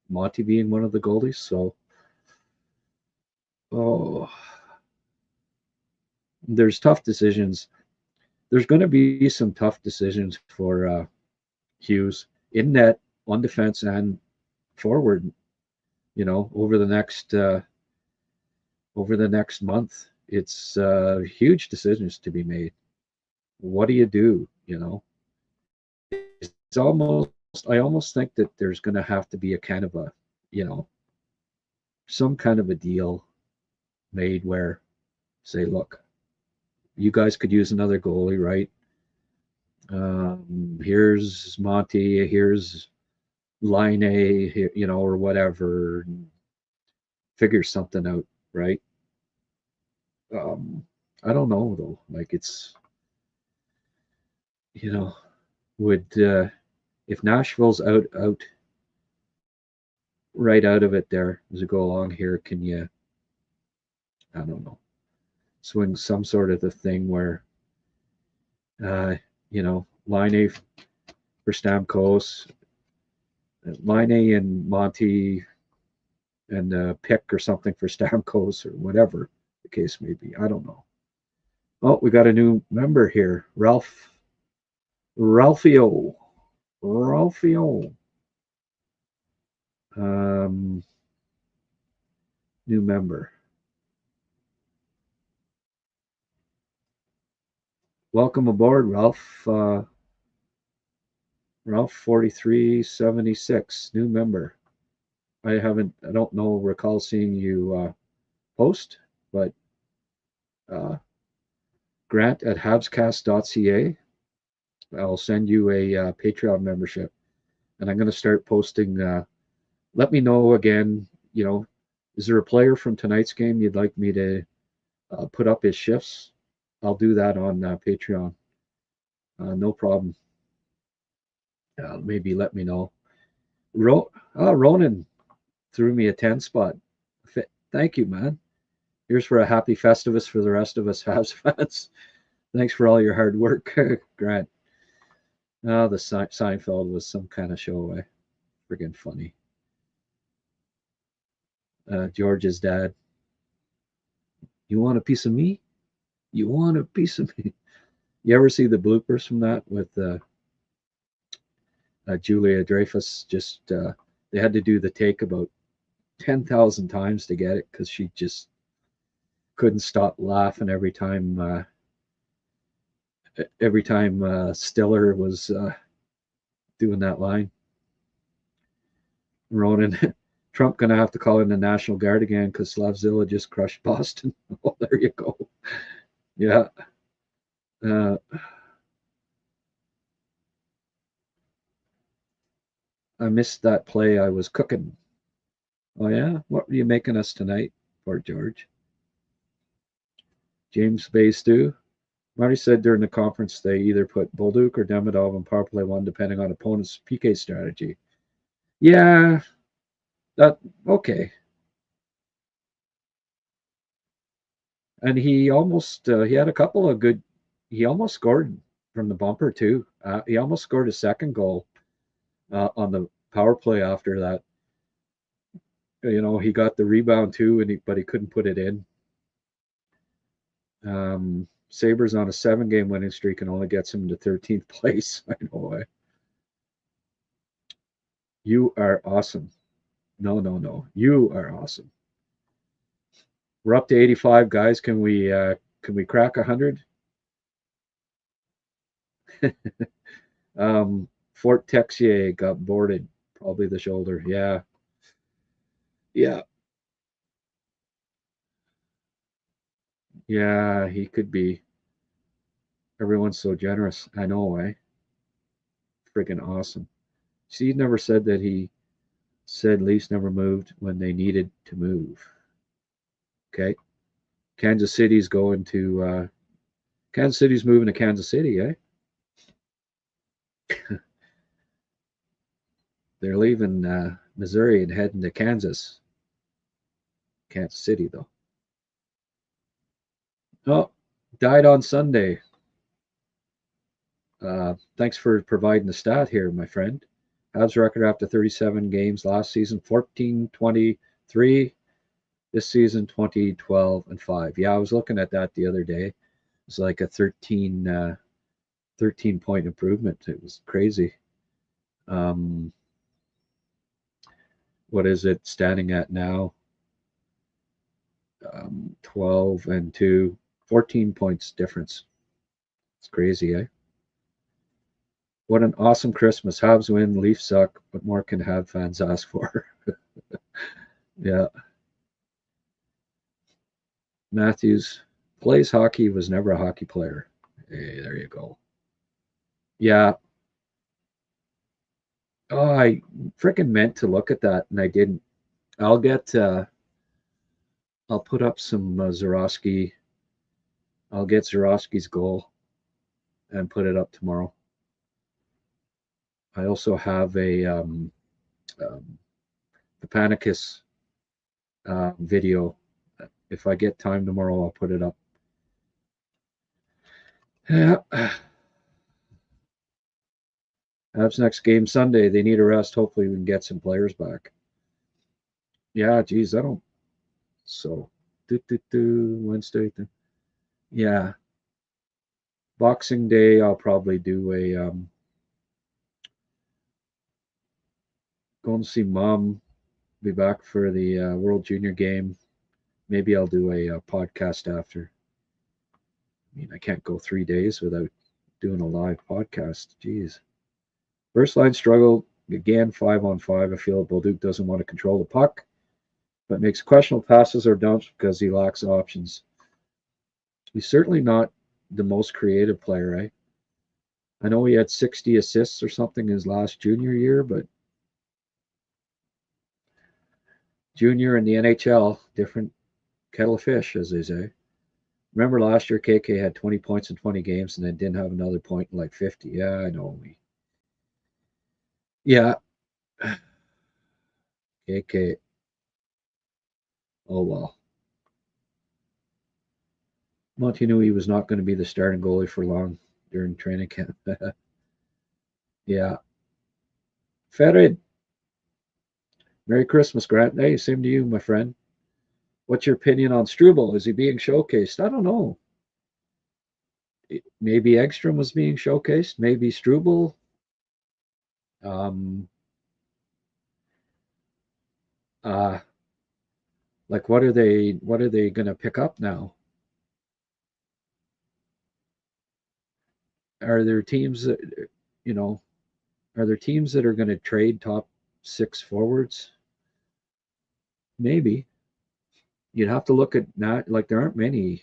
Monty being one of the goalies. So, there's tough decisions. There's going to be some tough decisions for Hughes in net, on defense, and forward. Over the next month, it's huge decisions to be made. What do you do? It's almost. I almost think that there's going to have to be a kind of a, some kind of a deal made where, say, look, you guys could use another goalie, right? Here's Monty, here's Line A, or whatever. Figure something out, right? I don't know though. Like it's, would if Nashville's out right out of it there as we go along here, can you? I don't know. Swing some sort of the thing where, Line A for Stamkos, Line A and Monty, and pick or something for Stamkos or whatever the case may be. I don't know. Oh, we got a new member here, Ralphio. New member. Welcome aboard, Ralph. Ralph 4376, new member. I don't recall seeing you post, but Grant at HabsCast.ca. I'll send you a Patreon membership, and I'm going to start posting. Let me know again. Is there a player from tonight's game you'd like me to put up his shifts? I'll do that on Patreon. No problem. Maybe let me know. Ronan threw me a 10 spot. Thank you, man. Here's for a happy Festivus for the rest of us Habs fans. Thanks for all your hard work, Grant. Oh, the Seinfeld was some kind of show. Friggin' funny. George's dad. You want a piece of me? You want a piece of me? You ever see the bloopers from that with Julia Dreyfus? Just they had to do the take about 10,000 times to get it because she just couldn't stop laughing every time Stiller was doing that line. Ronan, Trump gonna have to call in the National Guard again because Slavzilla just crushed Boston. Oh, there you go. Yeah. I missed that play. I was cooking. Oh yeah, what were you making us tonight, Fort George? James Bay Stew. Marty said during the conference they either put Bolduc or Demidov on power play one, depending on opponent's PK strategy. Yeah, that okay. And he almost he had a couple of good. He almost scored from the bumper too. He almost scored a second goal on the power play after that. He got the rebound too, but he couldn't put it in. Sabres on a 7-game winning streak and only gets him to 13th place. I know. You are awesome. No. You are awesome. We're up to 85, guys. Can we crack 100? Fort Texier got boarded, probably the shoulder. Yeah. Yeah, he could be. Everyone's so generous. I know, Friggin' awesome. Steve never said that he said Leafs never moved when they needed to move. Okay. Kansas City's moving to Kansas City, eh? They're leaving Missouri and heading to Kansas City, though. Oh, Died on Sunday. Thanks for providing the stat here, my friend. Habs record after 37 games last season, 14-23. This season, 20-12-5. Yeah, I was looking at that the other day. It's like a 13 point improvement. It was crazy. What is it standing at now? 12-2, 14 points difference. It's crazy, eh? What an awesome Christmas. Habs win, Leafs suck. What more can Hab fans ask for? Yeah. Matthews plays hockey, was never a hockey player. Hey, there you go. Yeah. Oh, I freaking meant to look at that and I didn't. I'll put up some Zorowski. I'll get Zorowski's goal and put it up tomorrow. I also have a Papanicus video. If I get time tomorrow, I'll put it up. Yeah. Habs next game Sunday. They need a rest. Hopefully we can get some players back. Yeah, geez, I don't. So, Wednesday. Yeah. Boxing Day, I'll probably do a going to see Mom. Be back for the World Junior game. Maybe I'll do a podcast after. I mean, I can't go 3 days without doing a live podcast. Jeez. First line struggle again, 5-on-5. I feel Bolduc doesn't want to control the puck, but makes questionable passes or dumps because he lacks options. He's certainly not the most creative player, eh? I know he had 60 assists or something his last junior year, but junior in the NHL, different kettle of fish, as they say. Remember last year, KK had 20 points in 20 games and then didn't have another point in like 50. Yeah, I know. Yeah. KK. Oh, well. Monty knew he was not going to be the starting goalie for long during training camp. Yeah. Ferid. Merry Christmas, Grant. Hey, same to you, my friend. What's your opinion on Struble? Is he being showcased? I don't know. Maybe Ekstrom was being showcased. Maybe Struble. Like what are they going to pick up now? Are there teams that are there teams that are going to trade top 6 forwards? Maybe. You'd have to look at that. Like there aren't many.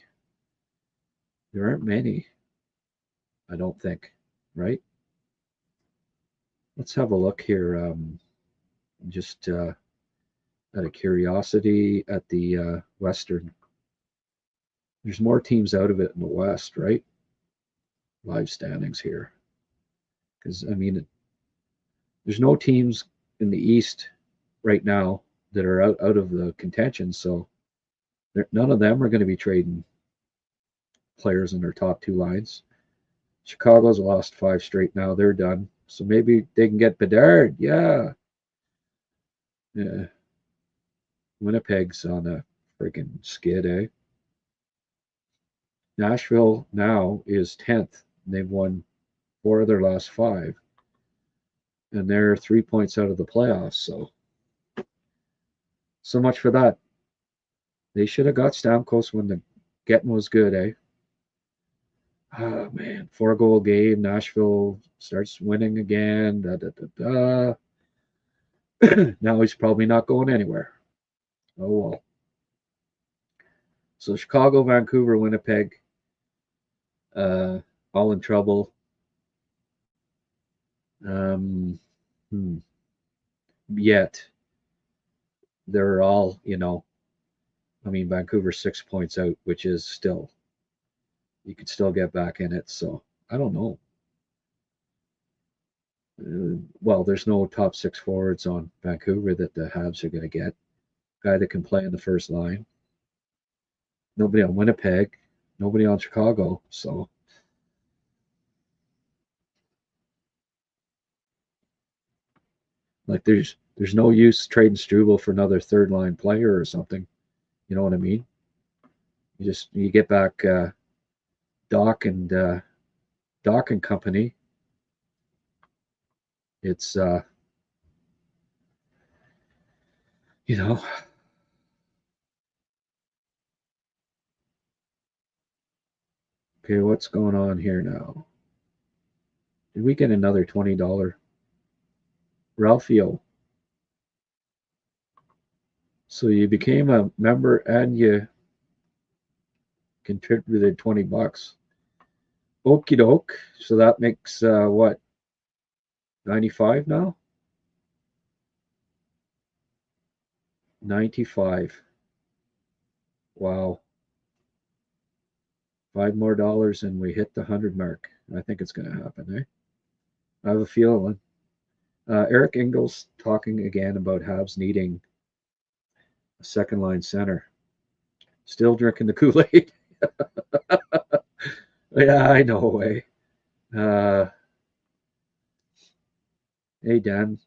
I don't think, right? Let's have a look here. Just out of curiosity at the Western. There's more teams out of it in the West, right? Live standings here. Because, I mean, there's no teams in the East right now that are out of the contention, so none of them are going to be trading players in their top 2 lines. Chicago's lost 5 straight now. They're done. So maybe they can get Bedard. Yeah. Winnipeg's on a freaking skid, eh? Nashville now is 10th. They've won 4 of their last 5. And they're 3 points out of the playoffs. So much for that. They should have got Stamkos when the getting was good, eh? Oh, man. 4-goal game. Nashville starts winning again. Now he's probably not going anywhere. Oh, well. So Chicago, Vancouver, Winnipeg, all in trouble. Yet they're all, I mean, Vancouver's 6 points out, which is still, you could still get back in it. So I don't know. Well, there's no top 6 forwards on Vancouver that the Habs are going to get. Guy that can play in the first line. Nobody on Winnipeg. Nobody on Chicago. So like there's no use trading Struble for another third line player or something. You know what I mean? You get back Doc and company. It's you know, okay, what's going on here now? Did we get another $20 Ralphio? So you became a member and you contributed $20. Okie doke. So that makes what, 95 now? 95. Wow. $5 more and we hit the 100 mark. I think it's going to happen, eh? I have a feeling. Eric Ingles talking again about Habs needing a second line center. Still drinking the Kool-Aid. Yeah, I know, eh? Hey, Dan,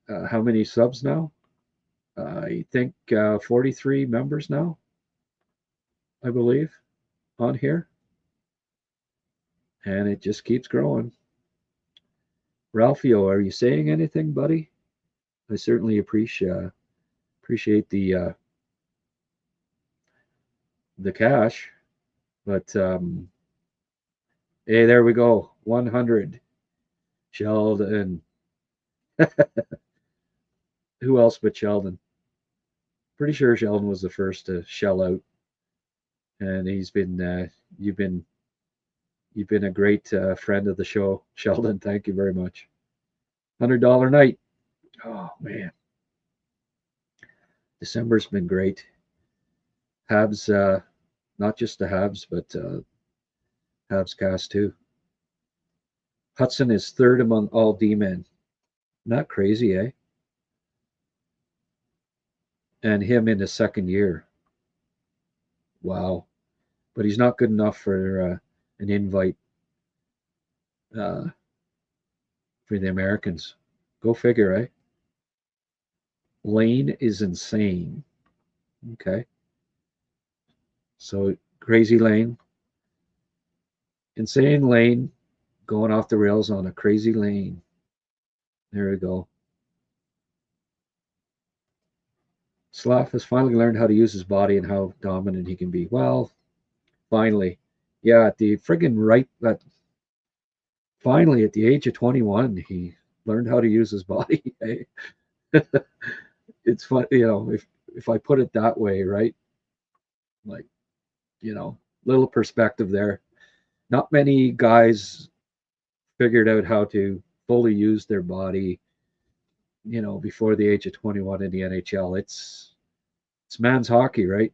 how many subs now? I think 43 members now, I believe, on here. And it just keeps growing. Ralphio, are you saying anything, buddy? I certainly appreciate the cash, but hey, there we go, 100. Sheldon. Who else but Sheldon? Pretty sure Sheldon was the first to shell out, and he's been you've been a great friend of the show, Sheldon. Thank you very much. $100 night. Oh man, December's been great. Habs, not just the Habs, but HabsCast too. Hudson is third among all D-men. Not crazy, eh? And him in his second year. Wow. But he's not good enough for an invite uh, for the Americans. Go figure, eh? Lane is insane. Okay. So crazy Lane. Insane Lane going off the rails on a crazy lane. There we go. Slav has finally learned how to use his body and how dominant he can be. Well, finally. Yeah, at the friggin' finally at the age of 21, he learned how to use his body. It's fun, if I put it that way, right? Like, little perspective there. Not many guys figured out how to fully use their body, before the age of 21 in the NHL. It's man's hockey, right?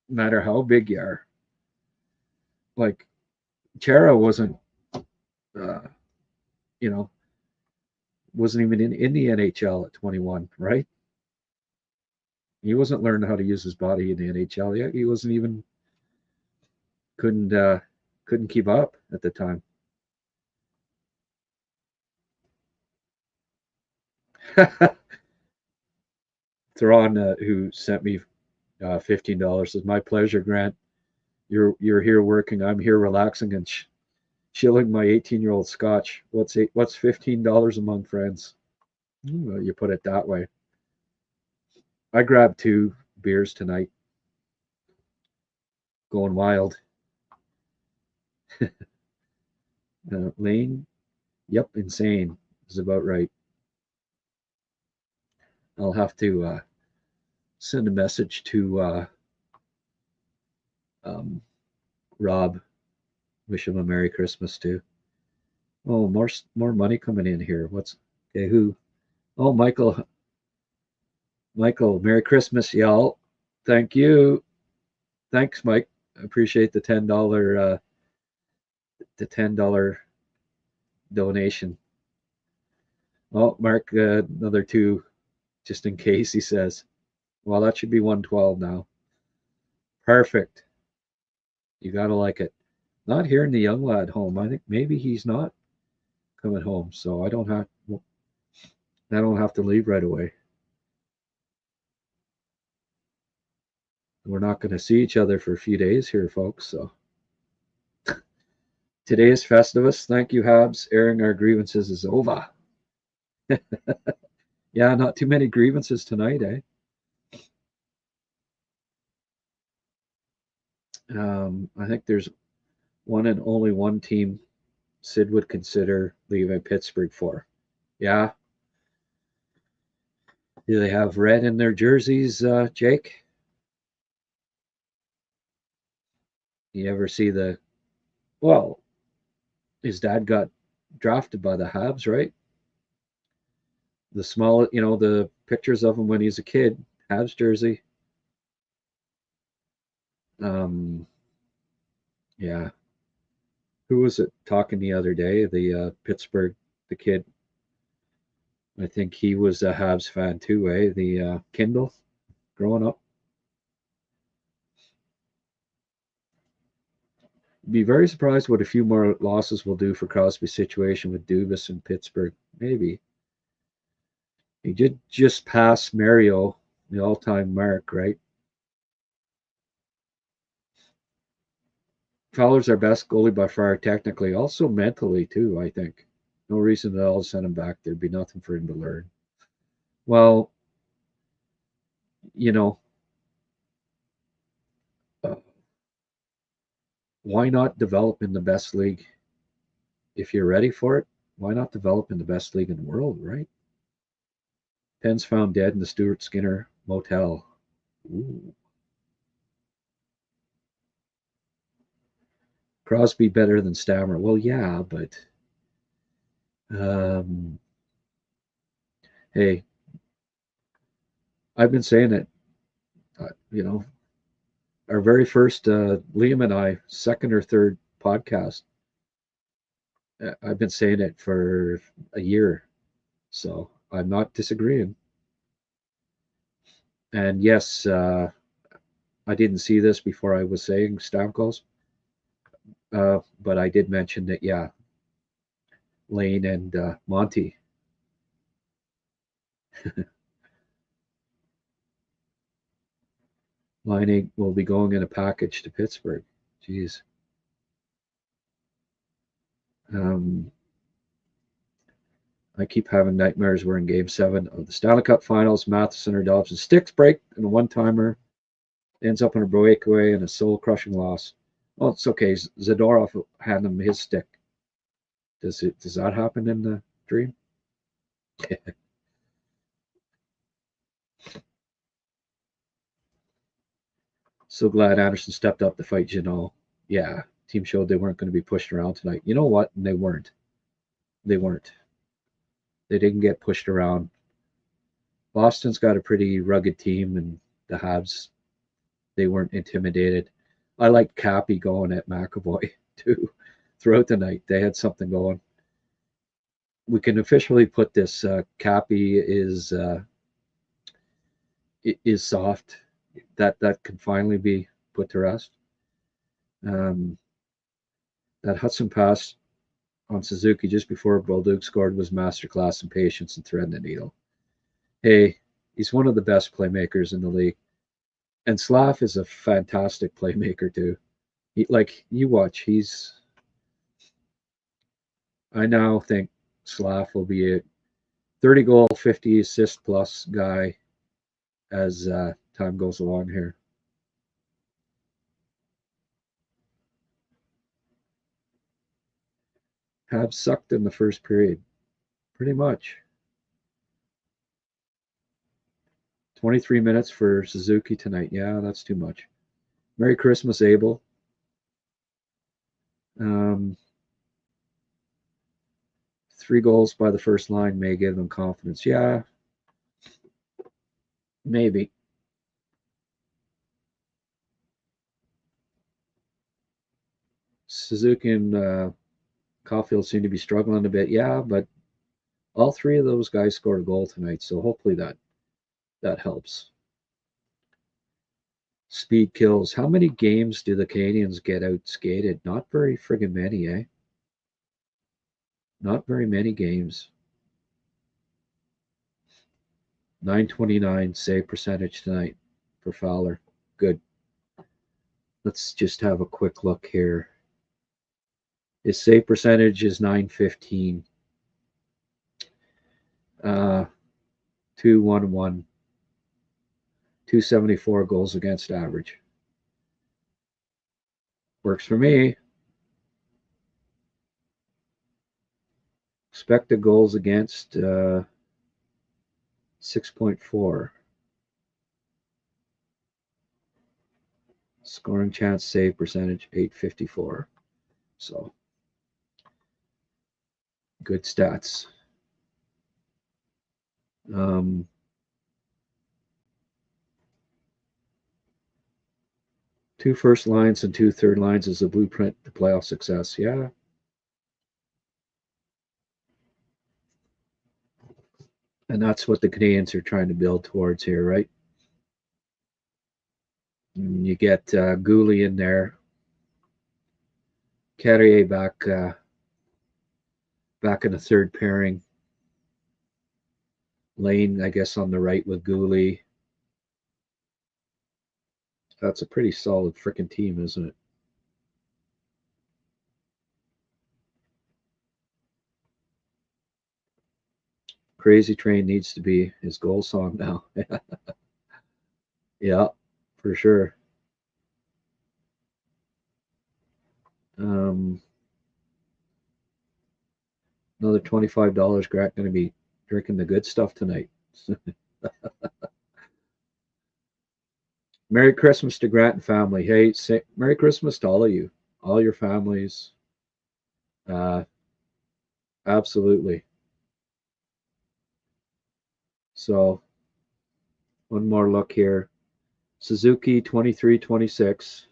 No matter how big you are. Like Chara wasn't, you know, wasn't even in the NHL at 21, right? He wasn't learning how to use his body in the NHL yet. He wasn't even couldn't keep up at the time. Theron, who sent me $15, says, "My pleasure, Grant. You're here working. I'm here relaxing and chilling my 18-year-old Scotch. What's $15 among friends?" Well, you put it that way. I grabbed 2 beers tonight. Going wild. Lane, yep, insane is about right. I'll have to send a message to Rob. Wish him a Merry Christmas too. Oh, more money coming in here. What's okay? Who? Oh, Michael. Michael, Merry Christmas, y'all. Thank you. Thanks, Mike. I appreciate the $10 donation. Oh, Mark, another 2, just in case, he says. Well, that should be 112 now. Perfect. You gotta like it. Not hearing the young lad home. I think maybe he's not coming home, so I don't have to leave right away. We're not going to see each other for a few days here, folks. So today is Festivus. Thank you, Habs. Airing our grievances is over. Yeah, not too many grievances tonight, eh? I think there's one and only one team Sid would consider leaving Pittsburgh for. Yeah. Do they have red in their jerseys, Jake? You ever see well, his dad got drafted by the Habs, right? The small, the pictures of him when he's a kid, Habs jersey. Yeah. Who was it talking the other day? The Pittsburgh, the kid. I think he was a Habs fan too, eh? The Kindle, growing up. Be very surprised what a few more losses will do for Crosby's situation with Dubas in Pittsburgh. Maybe. He did just pass Mario, the all-time mark, right? Fowler's our best goalie by far, technically. Also mentally, too, I think. No reason at all to send him back. There'd be nothing for him to learn. Well, you know, why not develop in the best league? If you're ready for it, why not develop in the best league in the world, right? Penn's found dead in the Stuart Skinner motel. Ooh. Crosby better than Stammer. Well, yeah, but hey, I've been saying it. Our very first Liam and I, second or third podcast. I've been saying it for a year, so I'm not disagreeing. And yes, I didn't see this before I was saying Stamkos, but I did mention that, yeah, Lane and Monty. Line will be going in a package to Pittsburgh. Jeez. I keep having nightmares. We're in Game 7 of the Stanley Cup Finals. Matheson or Dobson sticks break and a one-timer ends up in a breakaway and a soul-crushing loss. Well, it's okay. Zadorov handed him his stick. Does that happen in the dream? So glad Anderson stepped up to fight Janot. Yeah, team showed they weren't going to be pushed around tonight. You know what? And they weren't. They weren't. They didn't get pushed around. Boston's got a pretty rugged team, and the Habs, they weren't intimidated. I liked Cappy going at McAvoy too throughout the night. They had something going. We can officially put this: Cappy is soft. That can finally be put to rest. That Hudson pass on Suzuki just before Bolduc scored was masterclass in patience and threading the needle. Hey, he's one of the best playmakers in the league. And Slav is a fantastic playmaker too. You watch, I now think Slav will be a 30 goal, 50 assist plus guy as time goes along here. Habs sucked in the first period, pretty much. 23 minutes for Suzuki tonight. Yeah, that's too much. Merry Christmas, Abel. 3 goals by the first line may give them confidence. Yeah, maybe. Suzuki and Caulfield seem to be struggling a bit. Yeah, but all 3 of those guys scored a goal tonight, so hopefully that helps. Speed kills. How many games do the Canadians get out skated? Not very friggin' many, eh? Not very many games. 929 save percentage tonight for Fowler. Good. Let's just have a quick look here. His save percentage is 915. 211. 274 goals against average. Works for me. Expected goals against 6.4. Scoring chance save percentage 854. So good stats. Two first lines and two third lines is a blueprint to playoff success. Yeah. And that's what the Canadians are trying to build towards here, right? And you get Goalie in there. Carrier back in the third pairing. Lane, I guess, on the right with Goalie. That's a pretty solid freaking team, isn't it? Crazy Train needs to be his goal song now. Yeah, for sure. Another $25. Grant going to be drinking the good stuff tonight. Merry Christmas to Grant and family. Hey, Merry Christmas to all of you, all your families. Absolutely. So, one more look here. Suzuki 23-26.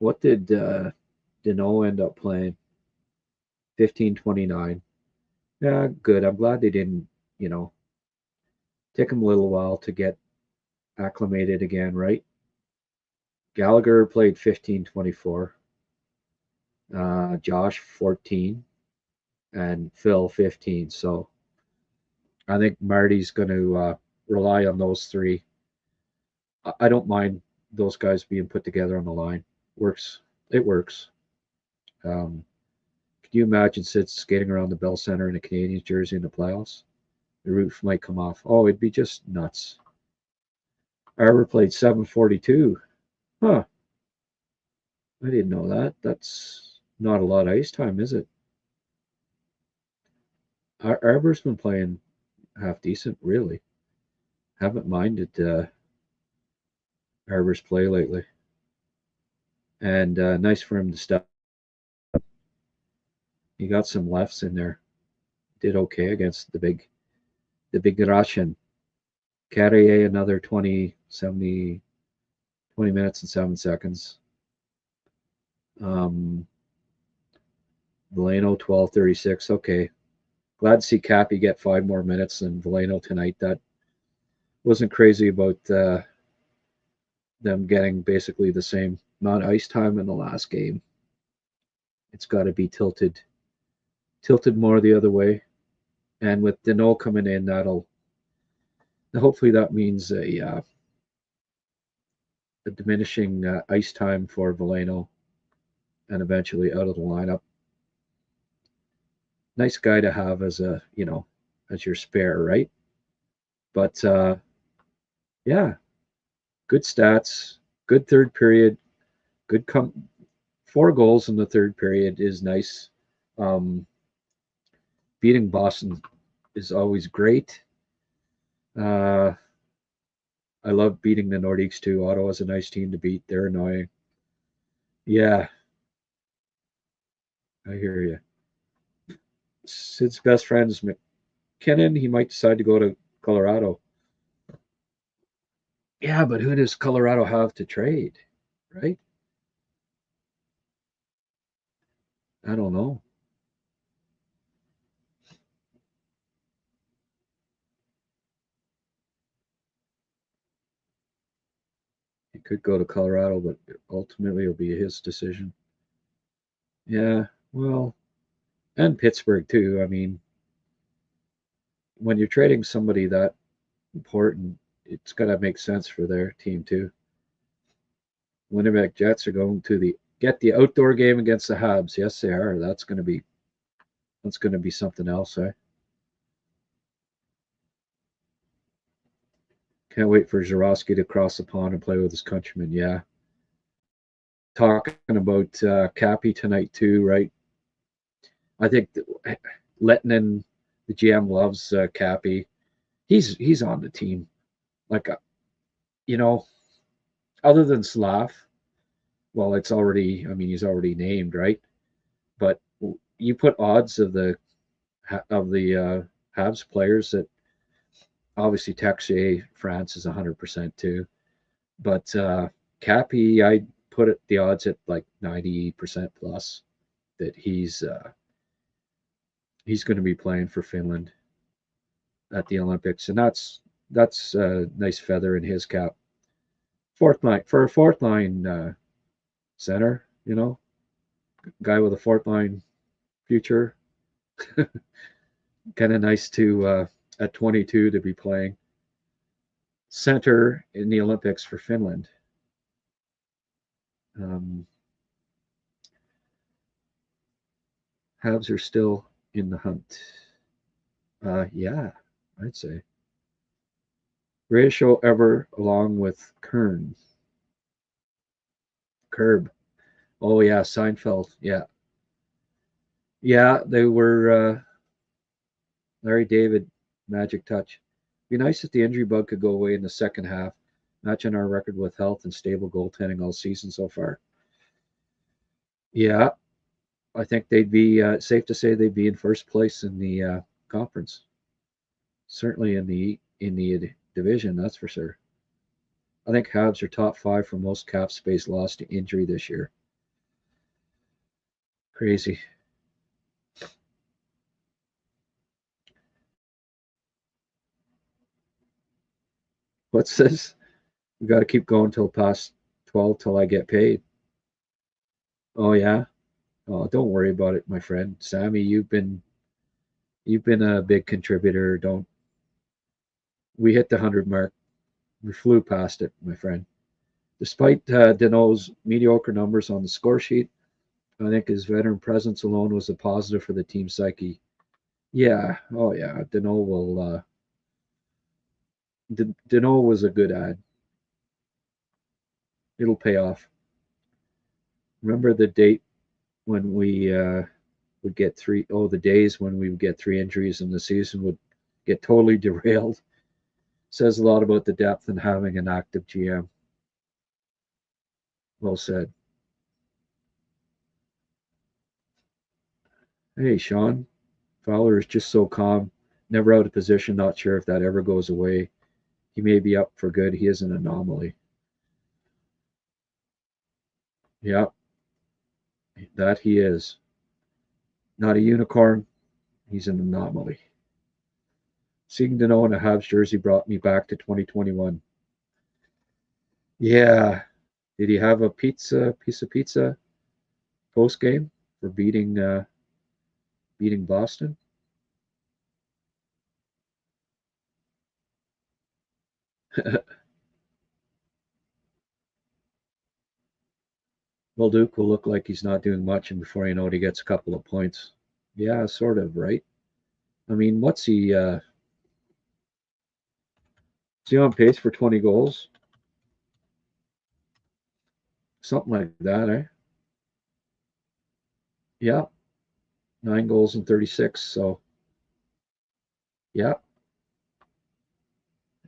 What did Deneau end up playing? 15-29. Yeah, good. I'm glad they didn't, take them a little while to get acclimated again, right? Gallagher played 15-24. Josh 14 and Phil 15. So I think Marty's going to rely on those three. I don't mind those guys being put together on the line. It works. Could you imagine Sid skating around the Bell Center in a Canadiens jersey in the playoffs? The roof might come off. Oh, it'd be just nuts. Arbor played 7:42. Huh. I didn't know that. That's not a lot of ice time, is it? Arbor's been playing half decent, really. Haven't minded Arbor's play lately. And nice for him to step. He got some lefts in there. Did okay against the big Russian. Carrier another 20 minutes and 7 seconds. Veleno 12:36. Okay. Glad to see Cappy get 5 more minutes than Veleno tonight. That wasn't crazy about them getting basically the same amount of ice time in the last game. It's got to be tilted more the other way. And with Deneau coming in, hopefully that means a diminishing ice time for Veleno and eventually out of the lineup. Nice guy to have as as your spare, right? But yeah, good stats, good third period, good 4 goals in the third period is nice. Beating Boston is always great. I love beating the Nordiques too. Ottawa's a nice team to beat. They're annoying. Yeah, I hear you. Sid's best friend is McKinnon. He might decide to go to Colorado. Yeah, but who does Colorado have to trade, right? I don't know. Could go to Colorado, but ultimately it'll be his decision. Yeah, well, and Pittsburgh too. I mean, when you're trading somebody that important, it's got to make sense for their team too. Winnipeg Jets are going to get the outdoor game against the Habs. Yes, they are. That's going to be something else, eh? Can't wait for Zurowski to cross the pond and play with his countrymen. Yeah. Talking about Cappy tonight too, right? I think Lettinen, the GM, loves Cappy. He's on the team. Like, you know, other than Slav, well, it's already. I mean, he's already named, right? But you put odds of the Habs players that obviously Texier France is 100% too, but Cappy, I put the odds at like 90% plus that he's going to be playing for Finland at the Olympics, and that's a nice feather in his cap. Fourth line for a fourth line center, guy with a fourth line future. Kind of nice to at 22 to be playing center in the Olympics for Finland. Habs are still in the hunt. Yeah, I'd say. Greatest show ever, along with Kern. Curb. Oh yeah, Seinfeld. Yeah, yeah. They were Larry David, magic touch. Be nice if the injury bug could go away in the second half, matching our record with health and stable goaltending all season so far. Yeah, I think they'd be safe to say they'd be in first place in the conference. Certainly in the division, that's for sure. I think Habs are top 5 for most cap space lost to injury this year. Crazy. What's this? We got to keep going till past 12 till I get paid. Oh yeah. Oh, don't worry about it, my friend. Sammy, you've been a big contributor. Don't We hit the 100 mark. We flew past it, my friend. Despite Deneau's mediocre numbers on the score sheet, I think his veteran presence alone was a positive for the team psyche. Yeah, oh yeah, Deneau will. Deneau was a good ad. It'll pay off. Remember the date when we would get three? Oh, the days when we would get 3 injuries and the season would get totally derailed. Says a lot about the depth and having an active GM. Well said. Hey, Sean. Fowler is just so calm, never out of position, not sure if that ever goes away. He may be up for good. He is an anomaly. Yeah, that he is. Not a unicorn. He's an anomaly. Seeing Deneau in a Habs jersey brought me back to 2021. Yeah. Did he have a piece of pizza post game for beating Boston? Well, Duke will look like he's not doing much, and before you know it, he gets a couple of points. Yeah, sort of, right? I mean, what's he? Is he on pace for 20 goals? Something like that, eh? Yeah, 9 goals and 36. So, yeah,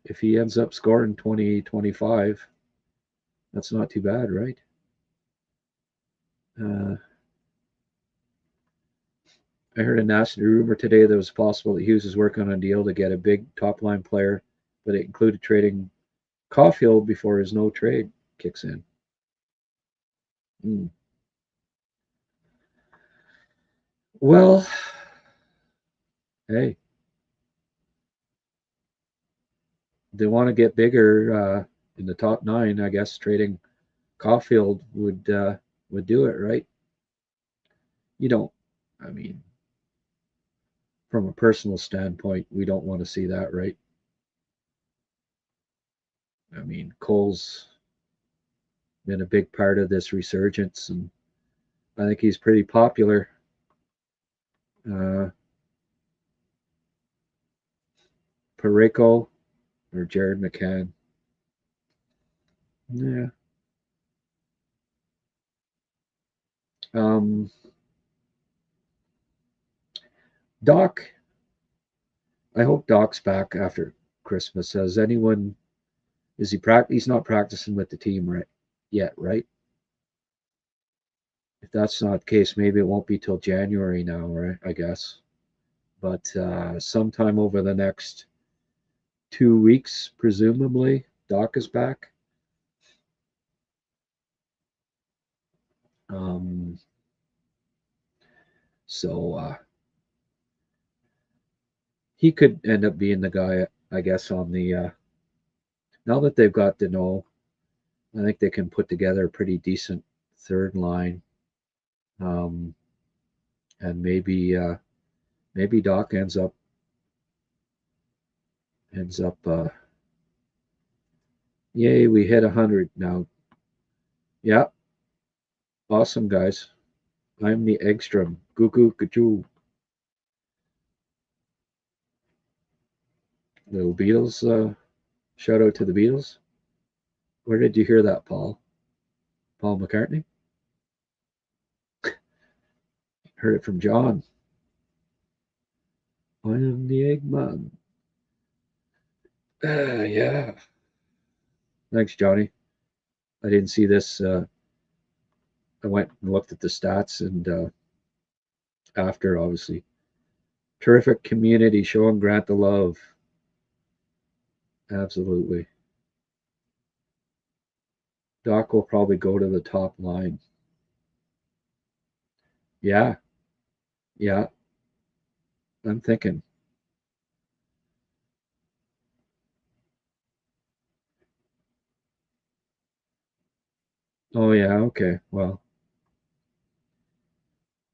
if he ends up scoring 20, 25, that's not too bad, right? I heard a nasty rumor today that it was possible that Hughes is working on a deal to get a big top line player, but it included trading Caulfield before his no trade kicks in. Hmm. Well, hey, they want to get bigger. in the top 9, I guess trading Caulfield would do it, right? You don't, I mean, from a personal standpoint, we don't want to see that, right? I mean, Cole's been a big part of this resurgence, and I think he's pretty popular. Pareko or Jared McCann. Yeah. Doc, I hope Doc's back after Christmas. Has anyone, is he he's not practicing with the team right yet, right? If that's not the case, maybe it won't be till January now, right? I guess. But sometime over the next 2 weeks, presumably, Doc is back. So he could end up being the guy, I guess, on the now that they've got to know, I think they can put together a pretty decent third line. And maybe Doc ends up yay, we hit 100 now. Yeah. Awesome, guys. I'm the Eggstrom. Goo goo goo. Little Beatles, shout out to the Beatles. Where did you hear that, Paul? Paul McCartney? Heard it from John. I am the Eggman. Yeah. Thanks, Johnny. I didn't see this. I went and looked at the stats, and after, obviously. Terrific community showing Grant the love. Absolutely. Doc will probably go to the top line. Yeah. Yeah. I'm thinking. Oh yeah, okay. Well,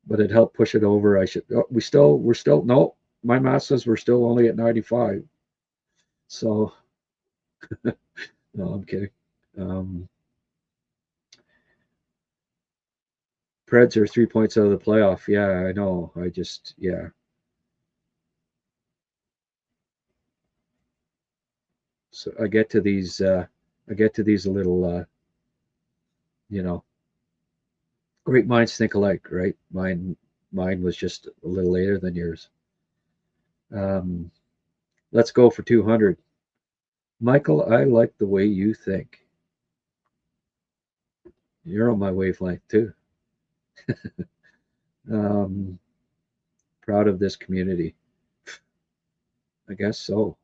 but it helped push it over. We're still no. My math says we're still only at 95. So no, I'm kidding. Um, Preds are 3 points out of the playoff. Yeah, I know. Yeah. So I get to these a little great minds think alike, right? Mine was just a little later than yours. Let's go for 200. Michael, I like the way you think. You're on my wavelength too. Proud of this community. I guess so.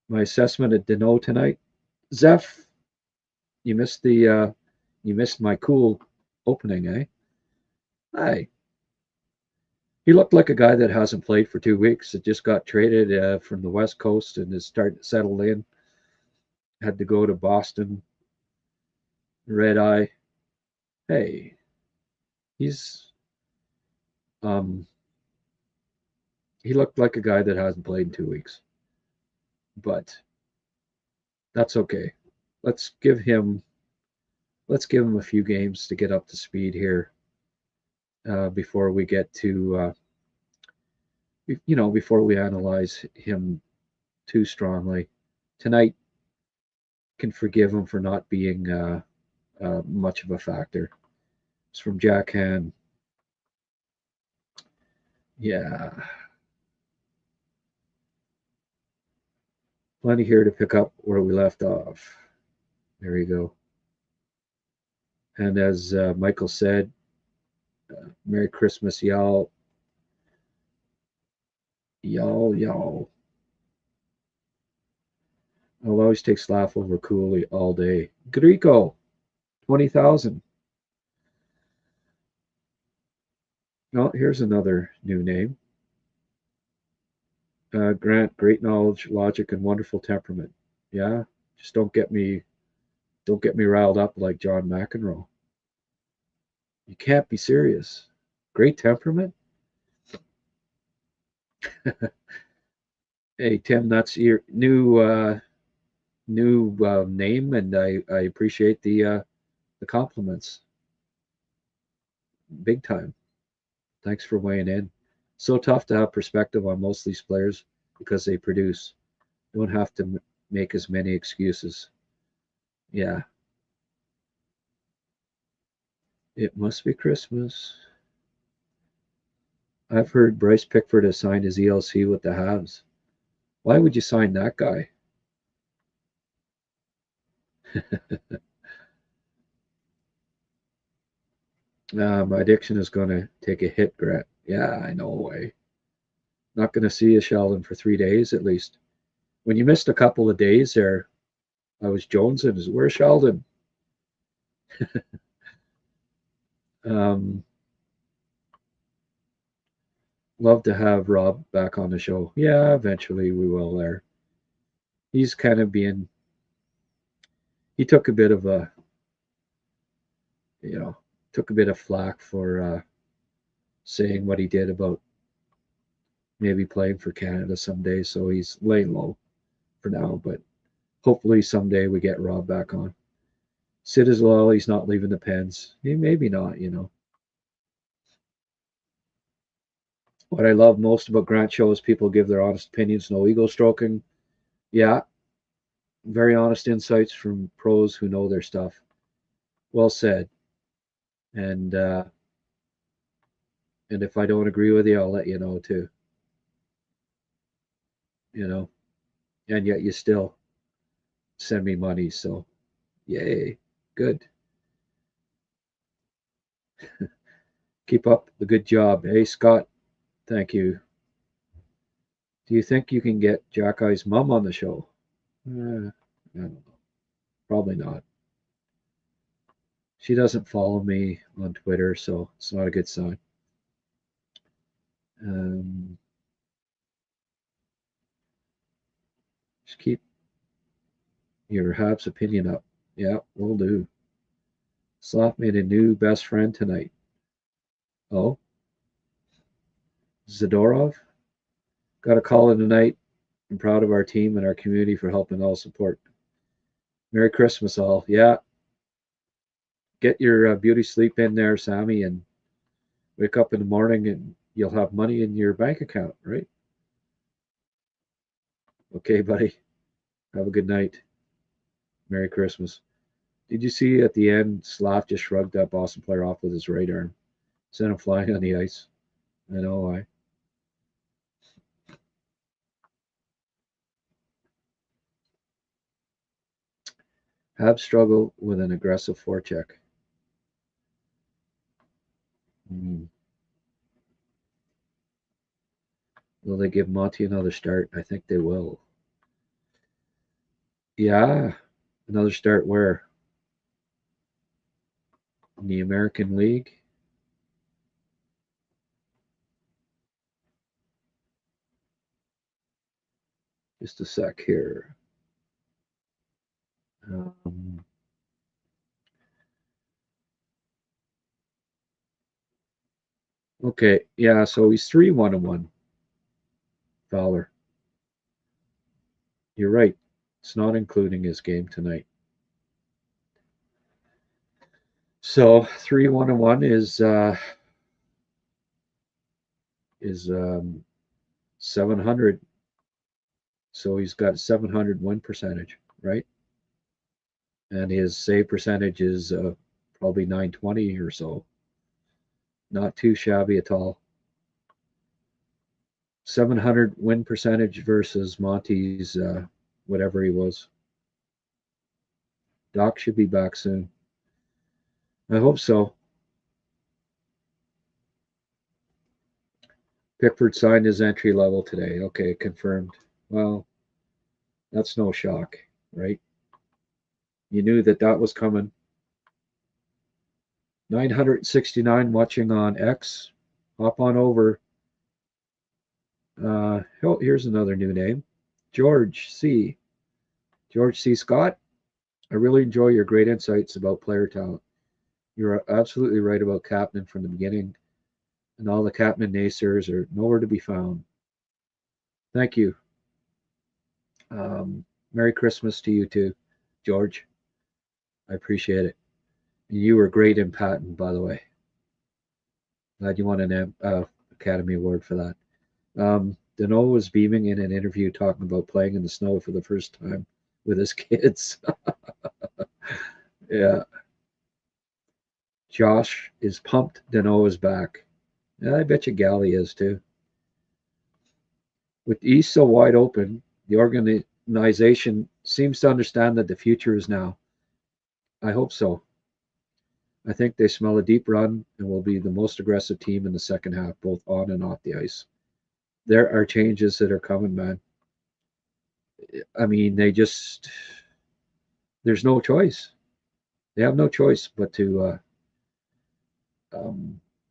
My assessment at Deneau tonight. Zeph, you missed my cool opening, eh? Hi. He looked like a guy that hasn't played for 2 weeks. That just got traded from the West Coast and is starting to settle in. Had to go to Boston. Red eye. Hey, he's he looked like a guy that hasn't played in 2 weeks. But that's okay. Let's give him a few games to get up to speed here before we get to before we analyze him too strongly. Tonight can forgive him for not being much of a factor. It's from Jack Han. Yeah. Plenty here to pick up where we left off. There you go. And as Michael said, Merry Christmas, y'all. Y'all. I'll always take Slav over Cooley all day. Grico, 20,000. Oh, here's another new name. Grant, great knowledge, logic, and wonderful temperament. Yeah, Just don't get me riled up like John McEnroe. You can't be serious. Great temperament. Hey Tim, that's your new name, and I appreciate the compliments. Big time. Thanks for weighing in. So tough to have perspective on most of these players because they produce. Don't have to make as many excuses. Yeah. It must be Christmas. I've heard Bryce Pickford has signed his ELC with the Habs. Why would you sign that guy? My addiction is going to take a hit, Grant. Yeah, I know. Way. Not going to see you, Sheldon, for 3 days at least. When you missed a couple of days there, I was jonesing. Where's Sheldon? Love to have Rob back on the show. Yeah, eventually we will there. He's kind of being, he took a bit of a, took a bit of flack for saying what he did about maybe playing for Canada someday. So he's laying low for now, but hopefully someday we get Rob back on. Sid as well, he's not leaving the Pens. Maybe not. What I love most about Grant Show is people give their honest opinions, no ego stroking. Yeah, very honest insights from pros who know their stuff. Well said. And if I don't agree with you, I'll let you know too. And yet you still send me money, so yay, good. Keep up the good job. Hey, Scott, thank you. Do you think you can get Jack Eye's mom on the show? I don't know. Probably not. She doesn't follow me on Twitter, so it's not a good sign. Just keep your Habs opinion up. Yeah, will do. Slav made a new best friend tonight. Oh? Zadorov? Got a call in tonight. I'm proud of our team and our community for helping all support. Merry Christmas, all. Yeah. Get your beauty sleep in there, Sammy, and wake up in the morning and you'll have money in your bank account, right? Okay, buddy. Have a good night. Merry Christmas. Did you see at the end, Slav just shrugged that Boston player off with his right arm, sent him flying on the ice? I know why. Habs struggle with an aggressive forecheck. Will they give Monty another start? I think they will. Yeah, another start where? In the American League? Just a sec here. Okay, yeah, so he's 3-1-1. Fowler. You're right. It's not including his game tonight. So 3-1-1 is 700. So he's got 700 win percentage, right? And his save percentage is probably 920 or so. Not too shabby at all. 700 win percentage versus Monty's whatever he was. Doc should be back soon. I hope so. Pickford signed his entry level today. Okay, confirmed. Well, that's no shock, right? You knew that was coming. 969 watching on X. Hop on over. Here's another new name. George C. George C. Scott, I really enjoy your great insights about player talent. You're absolutely right about Kapanen from the beginning, and all the Kapanen naysayers are nowhere to be found. Thank you. Merry Christmas to you too, George. I appreciate it. You were great in Patton, by the way. Glad you won an Academy Award for that. Deneau was beaming in an interview talking about playing in the snow for the first time with his kids. Yeah. Josh is pumped. Deneau is back. Yeah, I bet you Galley is too. With the East so wide open, the organization seems to understand that the future is now. I hope so. I think they smell a deep run and will be the most aggressive team in the second half, both on and off the ice. There are changes that are coming, man. I mean, there's no choice. They have no choice but to,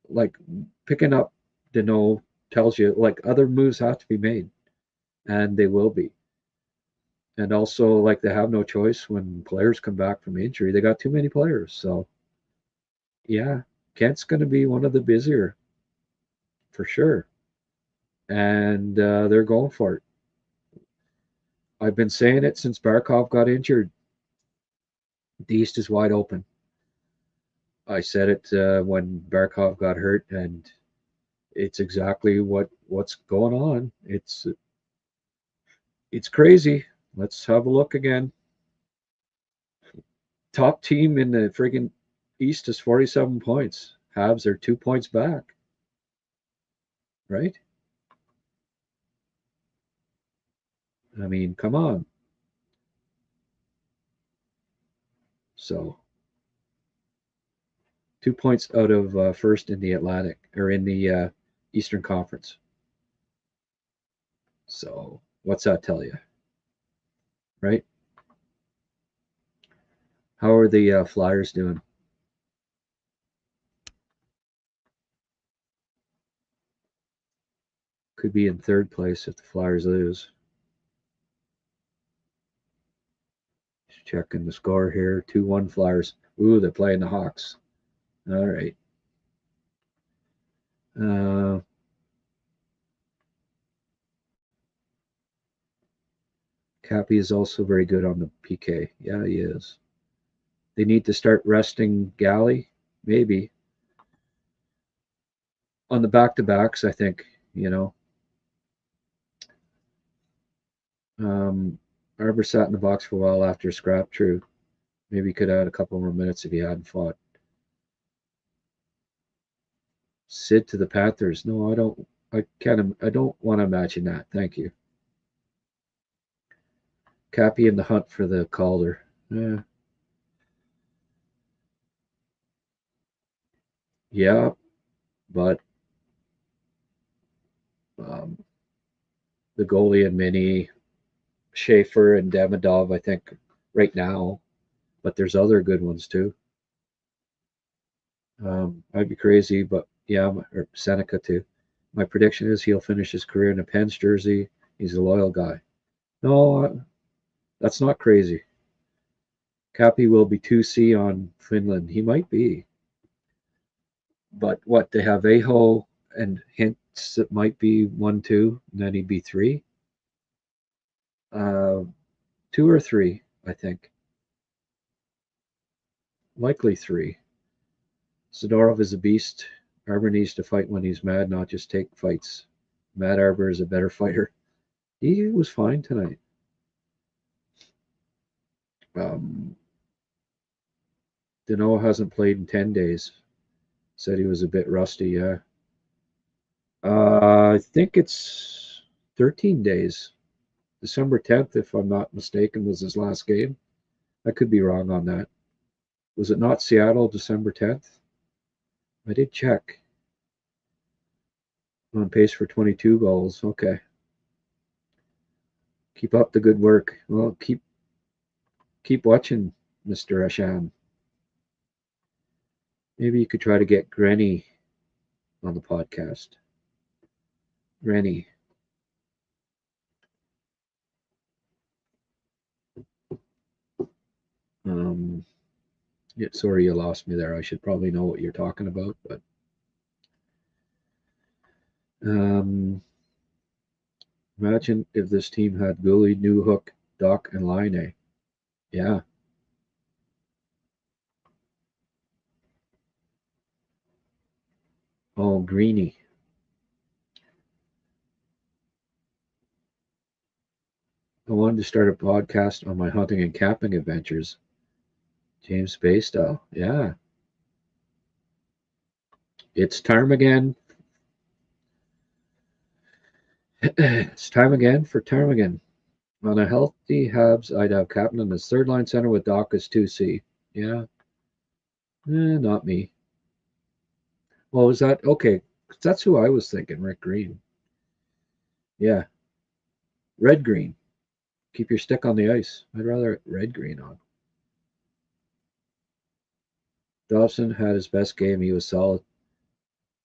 like, picking up Deneau tells you, like, other moves have to be made, and they will be. And also, like, they have no choice when players come back from injury. They got too many players. So, yeah, Kent's going to be one of the busier for sure. And they're going for it. I've been saying it since Barkov got injured. The East is wide open. I said it when Barkov got hurt, and it's exactly what's going on. It's crazy. Let's have a look again. Top team in the friggin' East is 47 points. Habs are 2 points back. Right? I mean, come on. So, 2 points out of first in the Atlantic, or in the Eastern Conference. So, what's that tell you? Right? How are the Flyers doing? Could be in third place if the Flyers lose. Just checking the score here. 2-1 Flyers. Ooh, they're playing the Hawks. All right. Cappy is also very good on the PK. Yeah, he is. They need to start resting Galley, maybe. On the back-to-backs, I think, Arbor sat in the box for a while after scrap, true. Maybe he could add a couple more minutes if he hadn't fought. Sid to the Panthers. No, I don't. I don't want to imagine that. Thank you. Cappy in the hunt for the Calder. Yeah, but the goalie and Mini, Schaefer and Demidov, I think, right now. But there's other good ones too. I'd be crazy, but yeah, or Seneca too. My prediction is he'll finish his career in a Pens jersey. He's a loyal guy. No, that's not crazy. Cappy will be 2C on Finland. He might be. But what, they have Aho and hints that might be 1-2, and then he'd be 3? 2 or 3, I think. Likely 3. Sidorov is a beast. Arbor needs to fight when he's mad, not just take fights. Matt Arbor is a better fighter. He was fine tonight. Deneau hasn't played in 10 days. Said he was a bit rusty, yeah. I think it's 13 days. December 10th, if I'm not mistaken, was his last game. I could be wrong on that. Was it not Seattle, December 10th? I did check. On pace for 22 goals. Okay. Keep up the good work. Well, keep watching, Mr. Asham. Maybe you could try to get Granny on the podcast. Granny. Yeah, sorry you lost me there. I should probably know what you're talking about, but imagine if this team had Goalie, Newhook, Doc, and Line. Yeah. Oh, Greeny. I wanted to start a podcast on my hunting and camping adventures. James Baystyle. Yeah. It's time again. It's time again for Ptarmigan. On a healthy Habs, I'd have Captain as third line center with Doc as 2C. Yeah. Not me. Well, was that okay? That's who I was thinking, Rick Green. Yeah. Red green. Keep your stick on the ice. I'd rather red green on. Dobson had his best game. He was solid.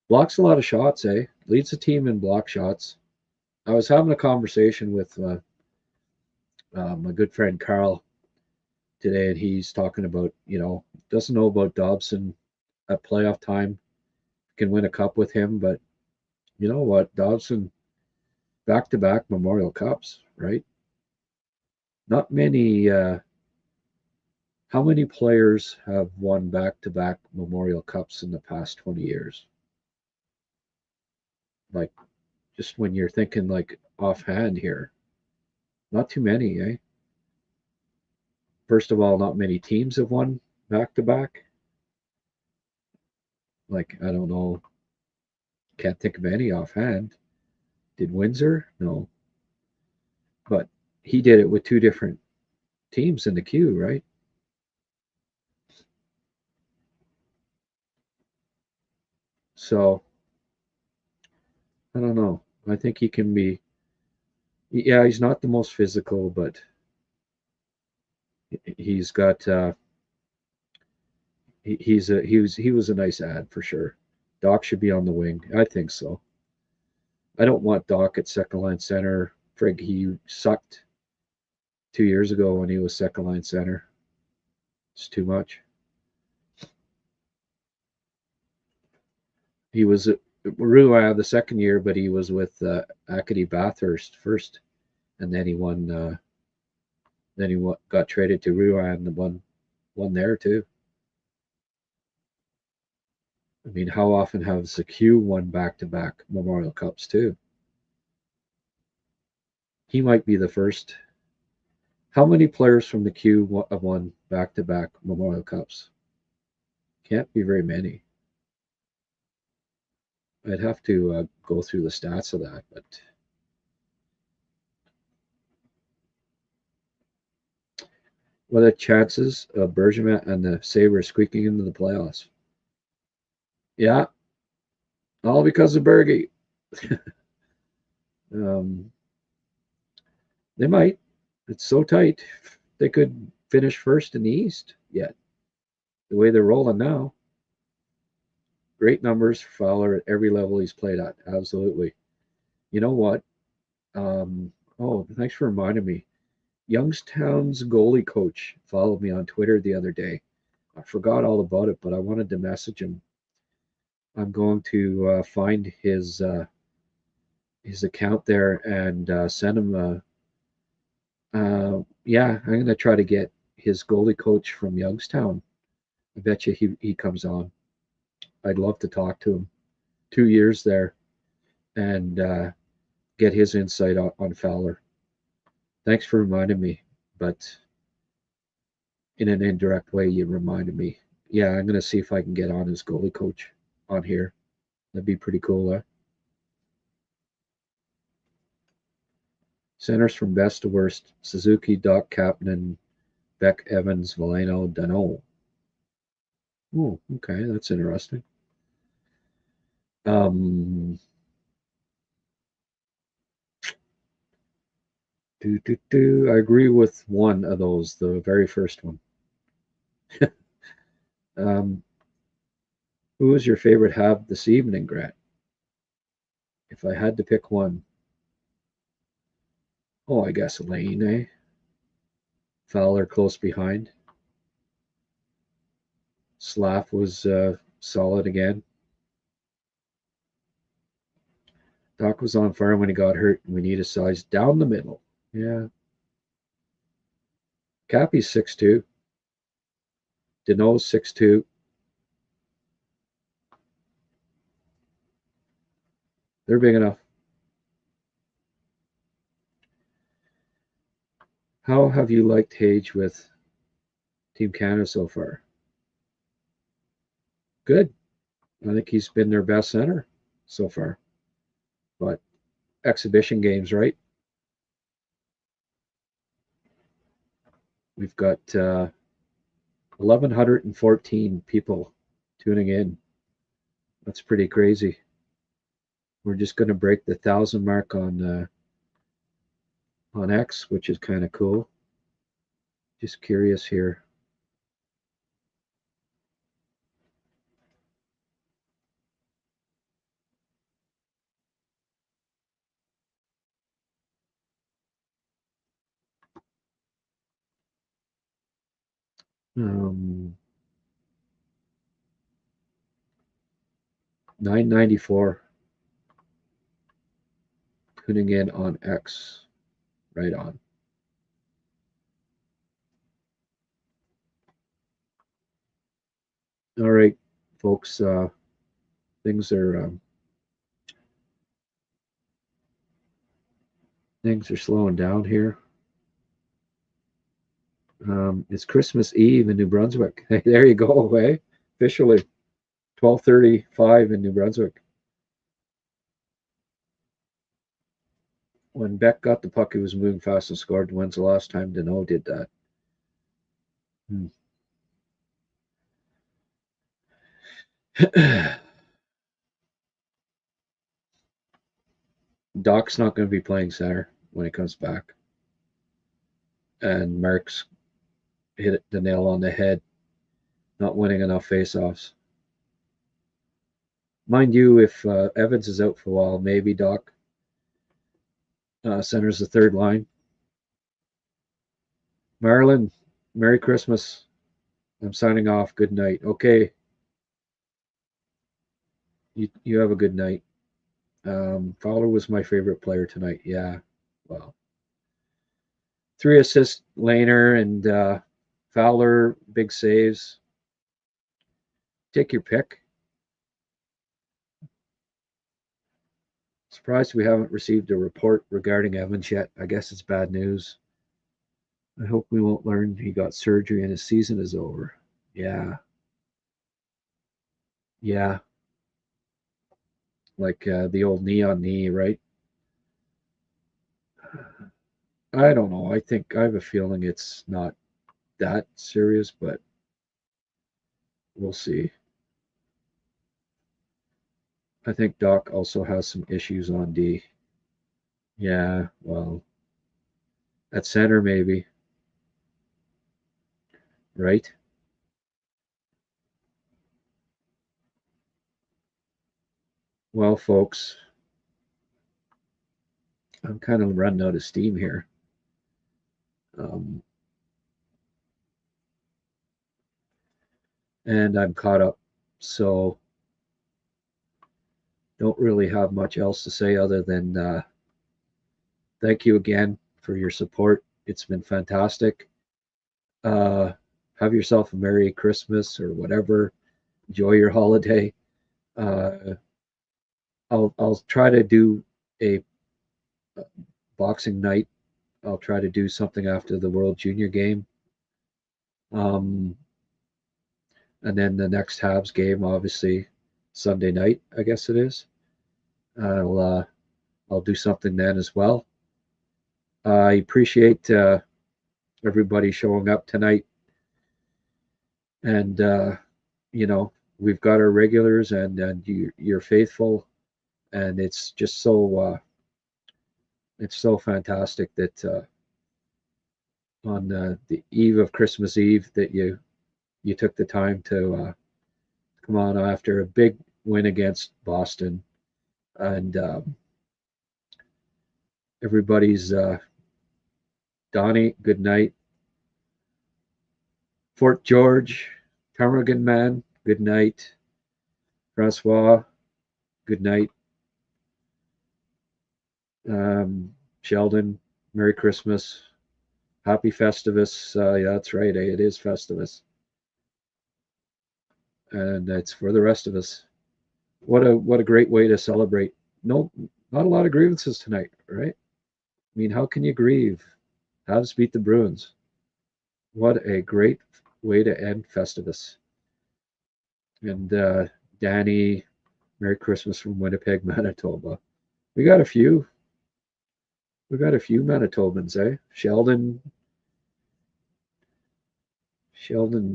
Blocks a lot of shots, eh? Leads the team in block shots. I was having a conversation with my good friend Carl today, and he's talking about, doesn't know about Dobson at playoff time. Can win a cup with him, but you know what? Dobson, back-to-back Memorial Cups, right? Not many. How many players have won back-to-back Memorial Cups in the past 20 years? Like, just when you're thinking like offhand here, not too many, eh? First of all, not many teams have won back-to-back. Like, I don't know. Can't think of any offhand. Did Windsor? No. But he did it with two different teams in the queue, right? So, I don't know. I think he can be, yeah, he's not the most physical, but he's got, he was a nice ad for sure. Doc should be on the wing. I think so. I don't want Doc at second line center. Frig, he sucked 2 years ago when he was second line center. It's too much. He was at Rouen the second year, but he was with Acadie Bathurst first, and then he won. Then he got traded to Rouen and won there too. I mean, how often has the Q won back-to-back Memorial Cups too? He might be the first. How many players from the Q have won back-to-back Memorial Cups? Can't be very many. I'd have to go through the stats of that, but what are the chances of Bergevin and the Sabres squeaking into the playoffs? Yeah, all because of Bergie. They might. It's so tight. They could finish first in the East yet. The way they're rolling now. Great numbers for Fowler at every level he's played at. Absolutely. You know what? Thanks for reminding me. Youngstown's goalie coach followed me on Twitter the other day. I forgot all about it, but I wanted to message him. I'm going to find his account there and send him a. I'm going to try to get his goalie coach from Youngstown. I bet you he comes on. I'd love to talk to him. 2 years there, and get his insight on Fowler. Thanks for reminding me, but in an indirect way, you reminded me. Yeah, I'm going to see if I can get on his goalie coach on here. That'd be pretty cool, huh? Centers from best to worst: Suzuki, Doc, Kapanen, Beck, Evans, Veleno, Danault. Oh, okay, that's interesting. I agree with one of those, the very first one. Who was your favorite Hab this evening, Grant? If I had to pick one, I guess Lane, eh? Fowler close behind. Slav was solid again. Doc was on fire when he got hurt, and we need a size down the middle. Yeah. Cappy's 6'2". Deneau's 6'2". They're big enough. How have you liked Hage with Team Canada so far? Good. I think he's been their best center so far. But exhibition games, right? We've got 1,114 people tuning in. That's pretty crazy. We're just going to break the 1,000 mark on X, which is kind of cool. Just curious here. Um, 994 tuning in on X. Right on. All right, folks. Things are slowing down here. It's Christmas Eve in New Brunswick. Hey, there you go. Hey, officially 12:35 in New Brunswick. When Beck got the puck, he was moving fast and scored. When's the last time Deneau did that? Doc's not going to be playing center when he comes back. And Mark's hit the nail on the head, not winning enough faceoffs. Mind you, if Evans is out for a while, maybe Doc centers the third line. Marilyn, Merry Christmas. I'm signing off. Good night. Okay. You have a good night. Fowler was my favorite player tonight. Yeah. Well, 3 assists, Lehner and Fowler, big saves. Take your pick. Surprised we haven't received a report regarding Evans yet. I guess it's bad news. I hope we won't learn he got surgery and his season is over. Yeah. Yeah. Like the old knee on knee, right? I don't know. I have a feeling it's not that serious, but we'll see. I think Doc also has some issues on D. Yeah, well, at center maybe, right? Well, folks, I'm kind of running out of steam here. And I'm caught up, so don't really have much else to say other than thank you again for your support. It's been fantastic. Have yourself a Merry Christmas or whatever. Enjoy your holiday. I'll try to do a boxing night. I'll try to do something after the World Junior game. And then the next Habs game, obviously Sunday night, I guess it is. I'll do something then as well. I appreciate everybody showing up tonight, and we've got our regulars, and you're faithful, and it's just so fantastic that on the eve of Christmas Eve that you took the time to come on after a big win against Boston, and everybody's Donnie, good night. Fort George, Cameron Man, good night. Francois, good night. Sheldon, Merry Christmas. Happy Festivus. Yeah, that's right. It is Festivus. And it's for the rest of us. What a great way to celebrate. No, not a lot of grievances tonight, right? I mean, how can you grieve? Habs beat the Bruins. What a great way to end Festivus. And Danny, Merry Christmas from Winnipeg, Manitoba. We got a few. We got a few Manitobans, eh? Sheldon,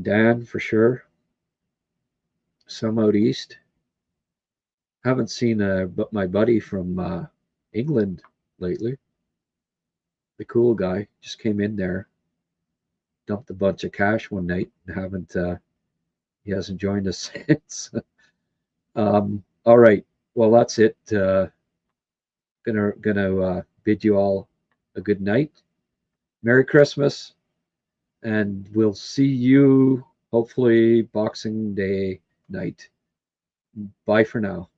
Dan for sure. Some out east. Haven't seen but my buddy from England lately. The cool guy just came in there, dumped a bunch of cash one night, and he hasn't joined us since. All right, well that's it. Gonna bid you all a good night, Merry Christmas, and we'll see you hopefully Boxing Day night. Bye for now.